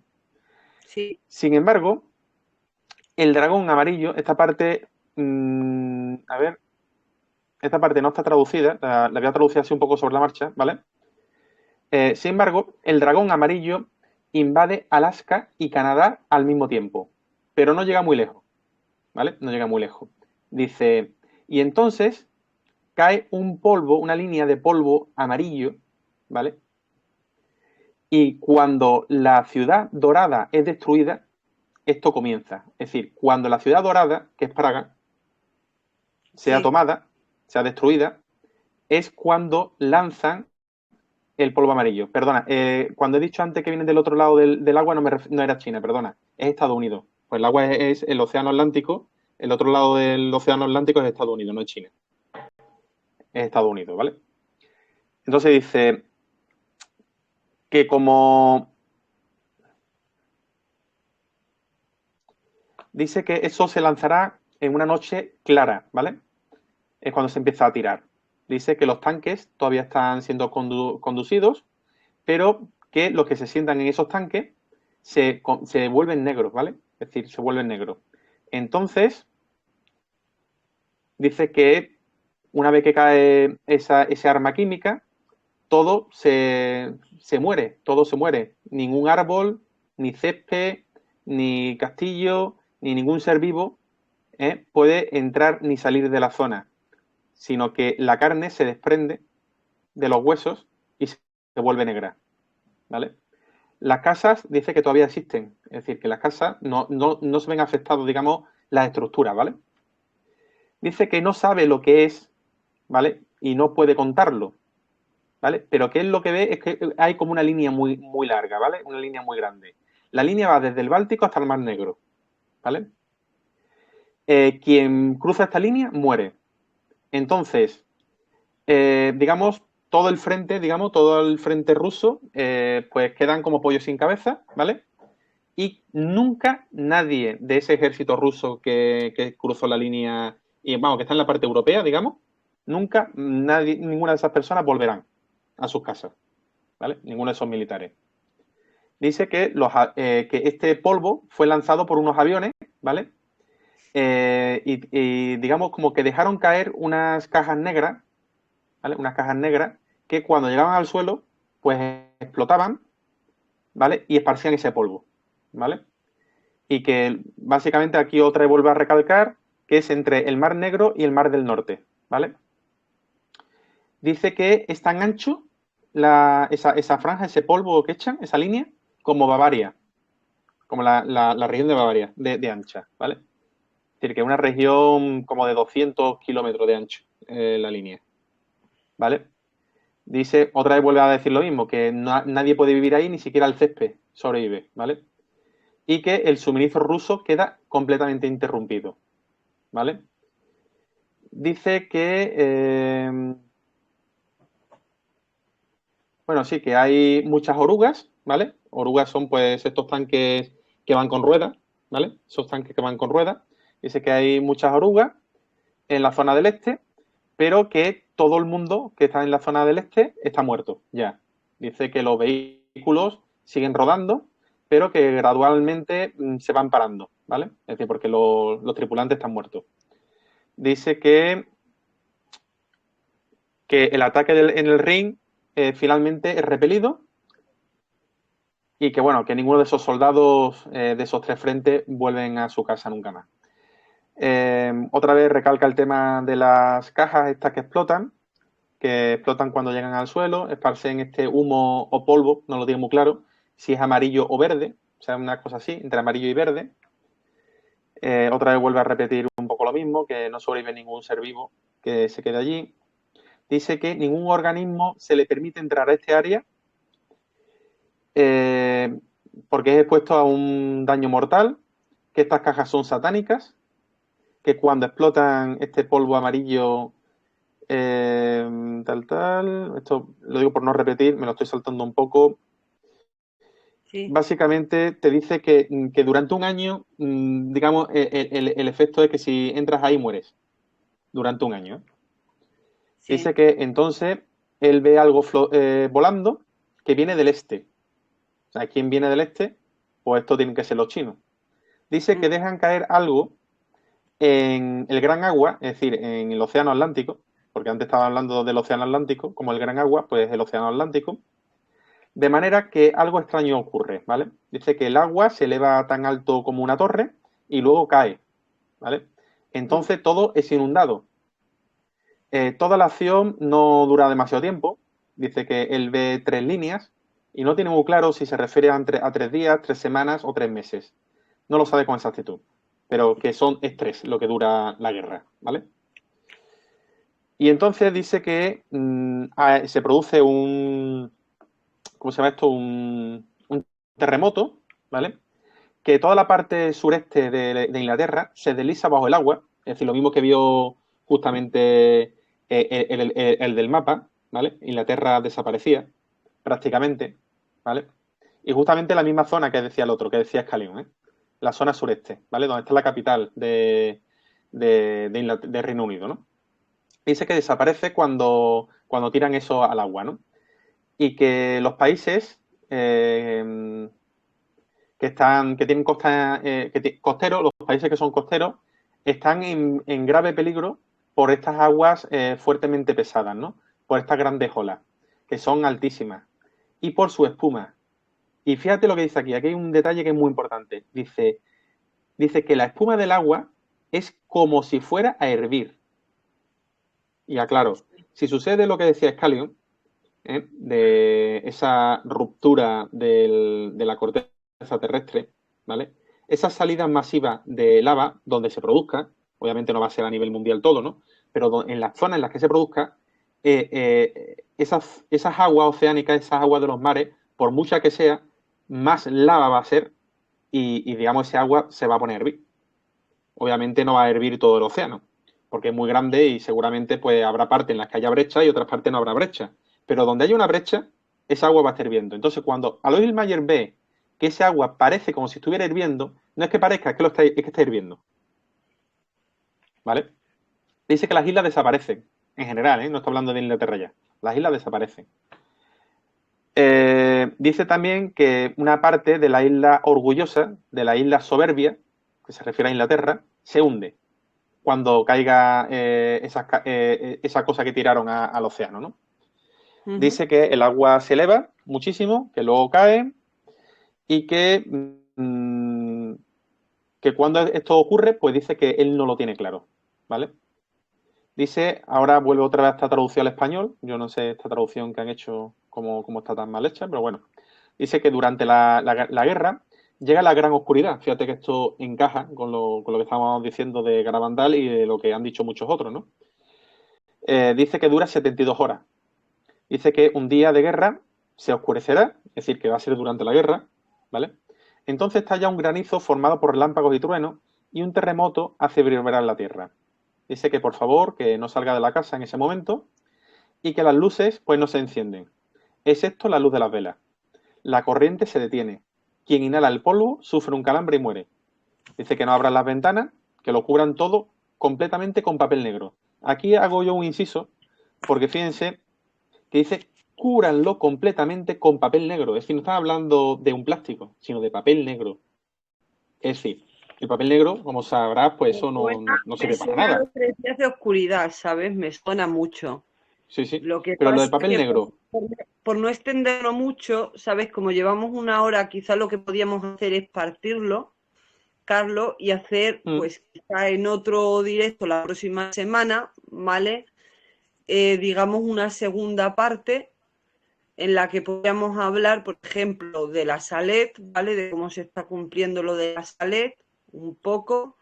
Sí. Sin embargo, el dragón amarillo, esta parte, a ver, esta parte no está traducida, la voy a traducir así un poco sobre la marcha, ¿vale? Sin embargo, el dragón amarillo invade Alaska y Canadá al mismo tiempo, pero no llega muy lejos, ¿vale? No llega muy lejos. Dice, y entonces cae un polvo, una línea de polvo amarillo, ¿vale? Y cuando la ciudad dorada es destruida, esto comienza. Es decir, cuando la ciudad dorada, que es Praga, sea Sí. tomada, sea destruida, es cuando lanzan el polvo amarillo. Perdona, cuando he dicho antes que vienen del otro lado del agua, no era China, perdona, es Estados Unidos. Pues el agua es el océano Atlántico, el otro lado del océano Atlántico es Estados Unidos, no es China. Es Estados Unidos, ¿vale? Entonces dice que como... Dice que eso se lanzará en una noche clara, ¿vale? Es cuando se empieza a tirar. Dice que los tanques todavía están siendo conducidos, pero que los que se sientan en esos tanques se vuelven negros, ¿vale? Es decir, se vuelven negros. Entonces, dice que una vez que cae ese arma química, todo se muere, todo se muere. Ningún árbol, ni césped, ni castillo, ni ningún ser vivo puede entrar ni salir de la zona, sino que la carne se desprende de los huesos y se vuelve negra, ¿vale? Las casas dice que todavía existen, es decir, que las casas no se ven afectados, digamos, las estructuras, ¿vale? Dice que no sabe lo que es, ¿vale? Y no puede contarlo, ¿vale? Pero que él lo que ve es que hay como una línea muy, muy larga, ¿vale? Una línea muy grande. La línea va desde el Báltico hasta el Mar Negro, ¿vale? Quien cruza esta línea muere. Entonces, digamos, todo el frente ruso, pues quedan como pollos sin cabeza, ¿vale? Y nunca nadie de ese ejército ruso que cruzó la línea, y vamos, que está en la parte europea, digamos, nunca nadie, ninguna de esas personas volverán a sus casas, ¿vale? Ninguno de esos militares. Dice que este polvo fue lanzado por unos aviones, ¿vale? Y digamos como que dejaron caer unas cajas negras, ¿vale? Unas cajas negras que cuando llegaban al suelo, pues explotaban, ¿vale? Y esparcían ese polvo, ¿vale? Y que básicamente aquí otra vez vuelve a recalcar que es entre el Mar Negro y el Mar del Norte, ¿vale? Dice que es tan ancho esa franja, ese polvo que echan, esa línea, como Bavaria, como la región de Bavaria, de ancha, ¿vale? Es decir, que es una región como de 200 kilómetros de ancho, la línea, ¿vale? Dice, otra vez vuelve a decir lo mismo, que nadie puede vivir ahí, ni siquiera el césped sobrevive, ¿vale? Y que el suministro ruso queda completamente interrumpido, ¿vale? Dice que, bueno, sí, que hay muchas orugas, ¿vale? Orugas son pues estos tanques que van con ruedas, ¿vale? Esos tanques que van con ruedas. Dice que hay muchas orugas en la zona del este, pero que todo el mundo que está en la zona del este está muerto ya. Dice que los vehículos siguen rodando, pero que gradualmente se van parando, ¿vale? Es decir, porque los tripulantes están muertos. Dice que el ataque en el ring finalmente es repelido y que, bueno, que ninguno de esos soldados de esos tres frentes vuelven a su casa nunca más. Otra vez recalca el tema de las cajas estas que explotan cuando llegan al suelo, esparcen este humo o polvo, no lo tiene muy claro, si es amarillo o verde, o sea, una cosa así, entre amarillo y verde. Otra vez vuelve a repetir un poco lo mismo, que no sobrevive ningún ser vivo que se quede allí. Dice que ningún organismo se le permite entrar a este área porque es expuesto a un daño mortal, que estas cajas son satánicas, que cuando explotan este polvo amarillo esto lo digo por no repetir, me lo estoy saltando un poco. Sí. Básicamente te dice que durante un año, digamos, el efecto es que si entras ahí mueres durante un año. Sí. Dice que entonces él ve algo volando, que viene del este. O sea, ¿quién viene del este? Pues esto tienen que ser los chinos. Dice que dejan caer algo en el Gran Agua, es decir, en el Océano Atlántico, porque antes estaba hablando del Océano Atlántico, como el Gran Agua, pues el Océano Atlántico, de manera que algo extraño ocurre, ¿vale? Dice que el agua se eleva tan alto como una torre y luego cae, ¿vale? Entonces todo es inundado. Toda la acción no dura demasiado tiempo. Dice que él ve 3 líneas y no tiene muy claro si se refiere a 3 días, 3 semanas o 3 meses. No lo sabe con exactitud, pero que es 3 lo que dura la guerra, ¿vale? Y entonces dice que se produce ¿cómo se llama esto? Un terremoto, ¿vale? Que toda la parte sureste de Inglaterra se desliza bajo el agua, es decir, lo mismo que vio justamente el del mapa, ¿vale? Inglaterra desaparecía prácticamente, ¿vale? Y justamente la misma zona que decía el otro, que decía Scalion, ¿eh? La zona sureste, ¿vale? Donde está la capital de Reino Unido, ¿no? Dice que desaparece cuando tiran eso al agua, ¿no? Y que los países que tienen costeros, los países que son costeros, están en grave peligro por estas aguas fuertemente pesadas, ¿no? Por estas grandes olas, que son altísimas, y por su espuma. Y fíjate lo que dice aquí hay un detalle que es muy importante. Dice que la espuma del agua es como si fuera a hervir. Y aclaro, si sucede lo que decía Scalion, de esa ruptura de la corteza terrestre, ¿vale? Esas salidas masivas de lava donde se produzca, obviamente no va a ser a nivel mundial todo, ¿no? Pero en las zonas en las que se produzca, esas aguas oceánicas, esas aguas de los mares, por mucha que sea, más lava va a ser y digamos, ese agua se va a poner a hervir. Obviamente no va a hervir todo el océano, porque es muy grande y seguramente pues habrá partes en las que haya brecha y otras partes no habrá brecha. Pero donde haya una brecha, esa agua va a estar hirviendo. Entonces, cuando Alois Mayer ve que ese agua parece como si estuviera hirviendo, no es que parezca, es que está hirviendo. ¿Vale? Dice que las islas desaparecen, en general, ¿eh? No está hablando de Inglaterra ya. Las islas desaparecen. Dice también que una parte de la isla orgullosa, de la isla soberbia, que se refiere a Inglaterra, se hunde cuando caiga esa cosa que tiraron al océano, ¿no? Dice que el agua se eleva muchísimo, que luego cae y que cuando esto ocurre, pues dice que él no lo tiene claro, ¿vale? Dice, ahora vuelve otra vez esta traducción al español, yo no sé esta traducción que han hecho cómo está tan mal hecha, pero bueno. Dice que durante la guerra llega la gran oscuridad. Fíjate que esto encaja con lo que estábamos diciendo de Garabandal y de lo que han dicho muchos otros, ¿no? Dice que dura 72 horas. Dice que un día de guerra se oscurecerá, es decir, que va a ser durante la guerra, ¿vale? Entonces está ya un granizo formado por relámpagos y truenos y un terremoto hace vibrar la tierra. Dice que por favor que no salga de la casa en ese momento y que las luces pues no se encienden, excepto la luz de las velas. La corriente se detiene. Quien inhala el polvo sufre un calambre y muere. Dice que no abran las ventanas, que lo cubran todo completamente con papel negro. Aquí hago yo un inciso, porque fíjense que dice cúbranlo completamente con papel negro. Es decir, no están hablando de un plástico, sino de papel negro. Es decir, el papel negro, como sabrás, pues eso no Me sirve para suena a nada. los 3 días de oscuridad, ¿sabes? Me suena mucho. Sí, sí. Lo que Pero lo del pasa es papel que negro, por no extenderlo mucho, ¿sabes? Como llevamos una hora, quizás lo que podíamos hacer es partirlo, Carlos, y hacer, pues, quizá en otro directo la próxima semana, ¿vale? Digamos una segunda parte en la que podríamos hablar, por ejemplo, de la Salet, ¿vale? De cómo se está cumpliendo lo de la Salet, un poco,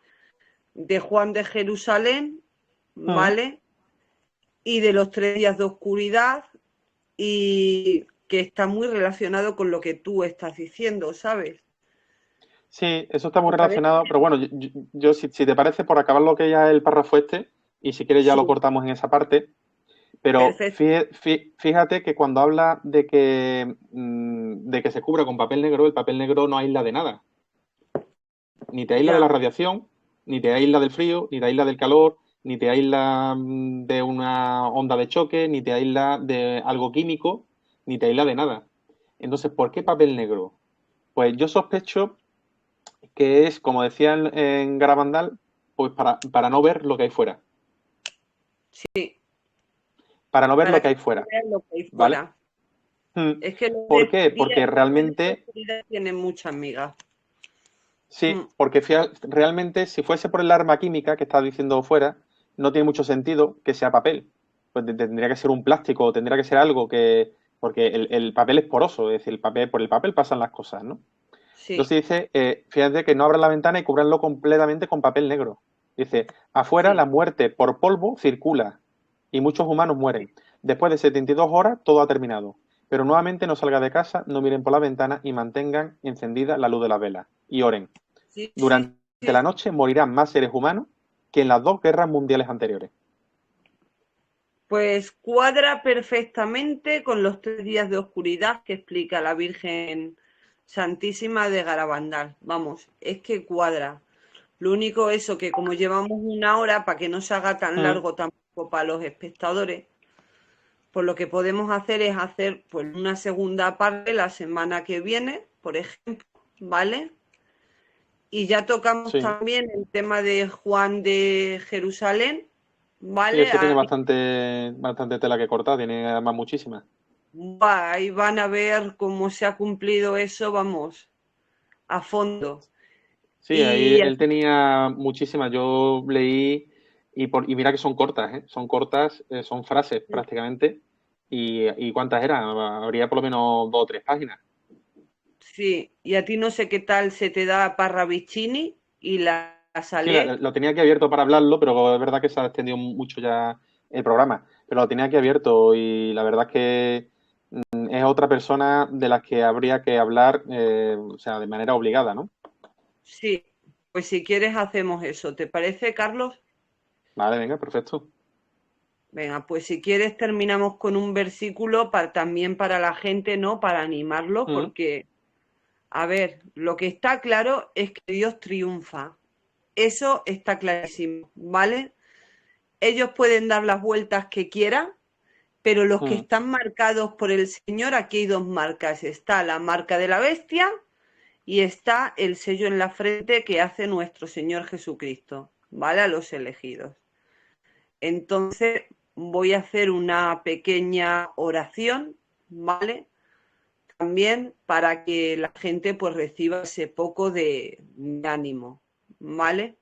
de Juan de Jerusalén, ¿vale? Y de los 3 días de oscuridad, y que está muy relacionado con lo que tú estás diciendo, ¿sabes? sí, eso está muy ¿Te parece? relacionado, pero bueno, yo si te parece, por acabar lo que ya es el párrafo este, y si quieres ya Sí, lo cortamos en esa parte, pero perfecto. fíjate que cuando habla de que se cubra con papel negro, el papel negro no aísla de nada. Ni te aísla de la Ya, radiación, ni te aísla del frío, ni te aísla del calor, ni te aísla de una onda de choque, ni te aísla de algo químico, ni te aísla de nada. Entonces, ¿por qué papel negro? Pues yo sospecho que es, como decían en Garabandal, pues para no ver lo que hay fuera. Sí, Para no ver lo para que que hay no fuera, vean lo que hay ¿vale? fuera. Mm. Es que lo ¿Por de qué? día Porque y realmente, oscuridad tiene muchas migas. sí, Mm, porque realmente si fuese por el arma química que está diciendo fuera, no tiene mucho sentido que sea papel. Pues tendría que ser un plástico, o tendría que ser algo que, porque el papel es poroso, es decir, por el papel pasan las cosas, ¿no? sí, Entonces dice, fíjate que no abran la ventana y cubranlo completamente con papel negro. Dice, afuera sí, la muerte por polvo circula y muchos humanos mueren. Después de 72 horas todo ha terminado. Pero nuevamente no salga de casa, no miren por la ventana y mantengan encendida la luz de la vela. Y oren. sí, sí, Durante sí. la noche morirán más seres humanos que en las dos guerras mundiales anteriores. Pues cuadra perfectamente con los 3 días de oscuridad que explica la Virgen Santísima de Garabandal. Vamos, es que cuadra. Lo único eso que como llevamos 1 hora, para que no se haga tan Mm, largo tampoco para los espectadores, pues lo que podemos hacer es hacer pues una segunda parte la semana que viene, por ejemplo, ¿vale? Y ya tocamos sí, también el tema de Juan de Jerusalén, sí, ¿vale? eso tiene bastante tela que cortar, tiene además muchísimas. Ahí van a ver cómo se ha cumplido eso, vamos, a fondo. Sí, ahí Y él tenía muchísimas. Yo leí y mira que son cortas, ¿eh? Son cortas, son frases prácticamente. ¿Y cuántas eran? Habría por lo menos 2 o 3 páginas. sí, y a ti no sé qué tal se te da Parravicini y la Sí, Salet. lo tenía aquí abierto para hablarlo, pero es verdad que se ha extendido mucho ya el programa. Pero lo tenía aquí abierto y la verdad es que es otra persona de las que habría que hablar, o sea, de manera obligada, ¿no? Sí, pues si quieres hacemos eso. ¿Te parece, Carlos? Vale, venga, perfecto. Venga, pues si quieres terminamos con un versículo para, también para la gente, ¿no? Para animarlo, Mm, porque, a ver, lo que está claro es que Dios triunfa. Eso está clarísimo, ¿vale? Ellos pueden dar las vueltas que quieran, pero los que mm, están marcados por el Señor, aquí hay dos marcas. Está la marca de la bestia y está el sello en la frente que hace nuestro Señor Jesucristo, ¿vale? A los elegidos. Entonces voy a hacer una pequeña oración, ¿vale? También para que la gente pues reciba ese poco de ánimo, ¿vale?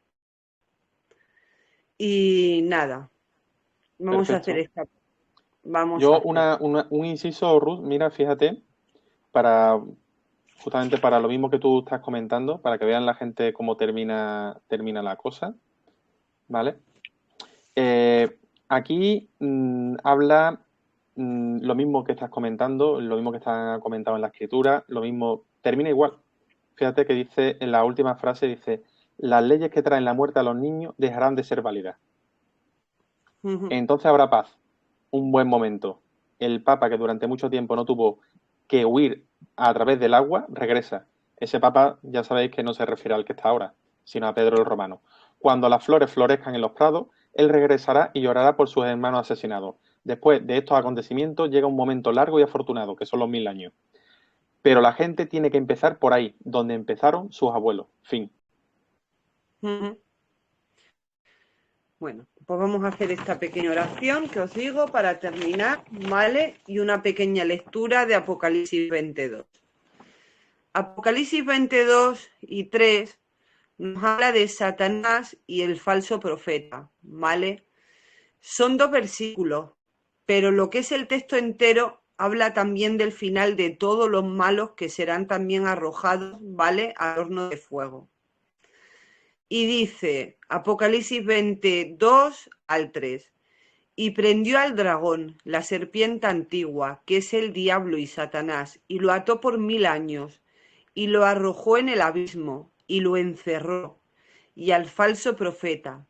Y nada, vamos a hacer perfecto. esta, vamos a Yo, hacer. un inciso, Ruth, mira, fíjate, para justamente para lo mismo que tú estás comentando, para que vean la gente cómo termina la cosa, ¿vale? Aquí habla lo mismo que estás comentando, lo mismo que está comentado en la escritura, lo mismo, termina igual. Fíjate que dice, en la última frase dice, las leyes que traen la muerte a los niños dejarán de ser válidas. Entonces habrá paz, un buen momento. El Papa, que durante mucho tiempo no tuvo que huir a través del agua, regresa. Ese Papa ya sabéis que no se refiere al que está ahora, sino a Pedro el Romano. Cuando las flores florezcan en los prados, él regresará y llorará por sus hermanos asesinados. Después de estos acontecimientos llega un momento largo y afortunado, que son los 1000 años. Pero la gente tiene que empezar por ahí, donde empezaron sus abuelos. Fin. Bueno, pues vamos a hacer esta pequeña oración que os digo para terminar, ¿vale? Y una pequeña lectura de Apocalipsis 22. Apocalipsis 22 y 3 nos habla de Satanás y el falso profeta, ¿vale? Son 2 versículos, pero lo que es el texto entero habla también del final de todos los malos que serán también arrojados, ¿vale? Al horno de fuego. Y dice, Apocalipsis 22 al 3, y prendió al dragón, la serpiente antigua, que es el diablo y Satanás, y lo ató por 1000 años, y lo arrojó en el abismo, y lo encerró, y al falso profeta,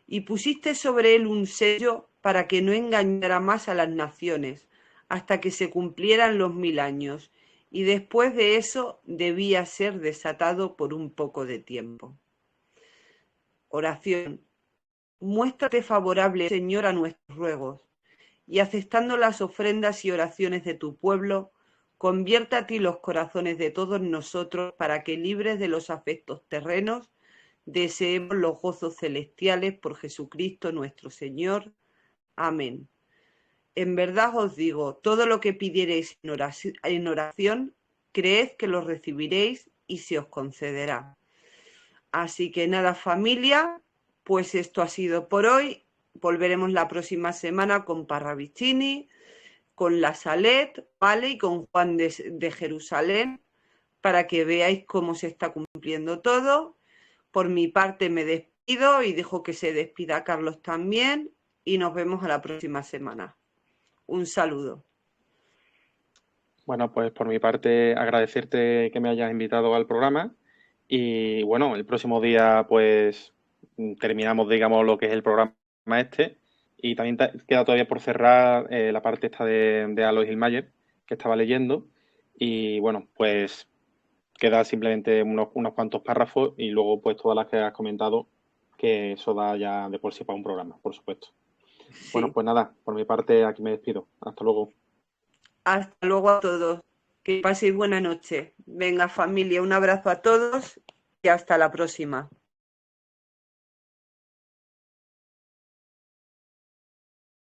y pusiste sobre él un sello para que no engañara más a las naciones, hasta que se cumplieran los 1000 años, y después de eso debía ser desatado por un poco de tiempo. Oración. Muéstrate favorable, Señor, a nuestros ruegos, y aceptando las ofrendas y oraciones de tu pueblo, convierte a ti los corazones de todos nosotros para que, libres de los afectos terrenos, deseemos los gozos celestiales por Jesucristo nuestro Señor. Amén. En verdad os digo, todo lo que pidiereis en oración, creed que lo recibiréis y se os concederá. Así que nada, familia, pues esto ha sido por hoy. Volveremos la próxima semana con Parravicini, con la Salet, ¿vale? Y con Juan de Jerusalén, para que veáis cómo se está cumpliendo todo. Por mi parte me despido y dejo que se despida Carlos también y nos vemos a la próxima semana. Un saludo. Bueno, pues por mi parte agradecerte que me hayas invitado al programa y bueno, el próximo día pues terminamos, digamos, lo que es el programa este y también queda todavía por cerrar la parte esta de Alois Hilmayer que estaba leyendo y bueno, pues queda simplemente unos cuantos párrafos y luego pues todas las que has comentado, que eso da ya de por sí para un programa, por supuesto. Bueno, Sí. pues nada, por mi parte aquí me despido. Hasta luego. Hasta luego a todos. Que paséis buena noche. Venga, familia, un abrazo a todos y hasta la próxima.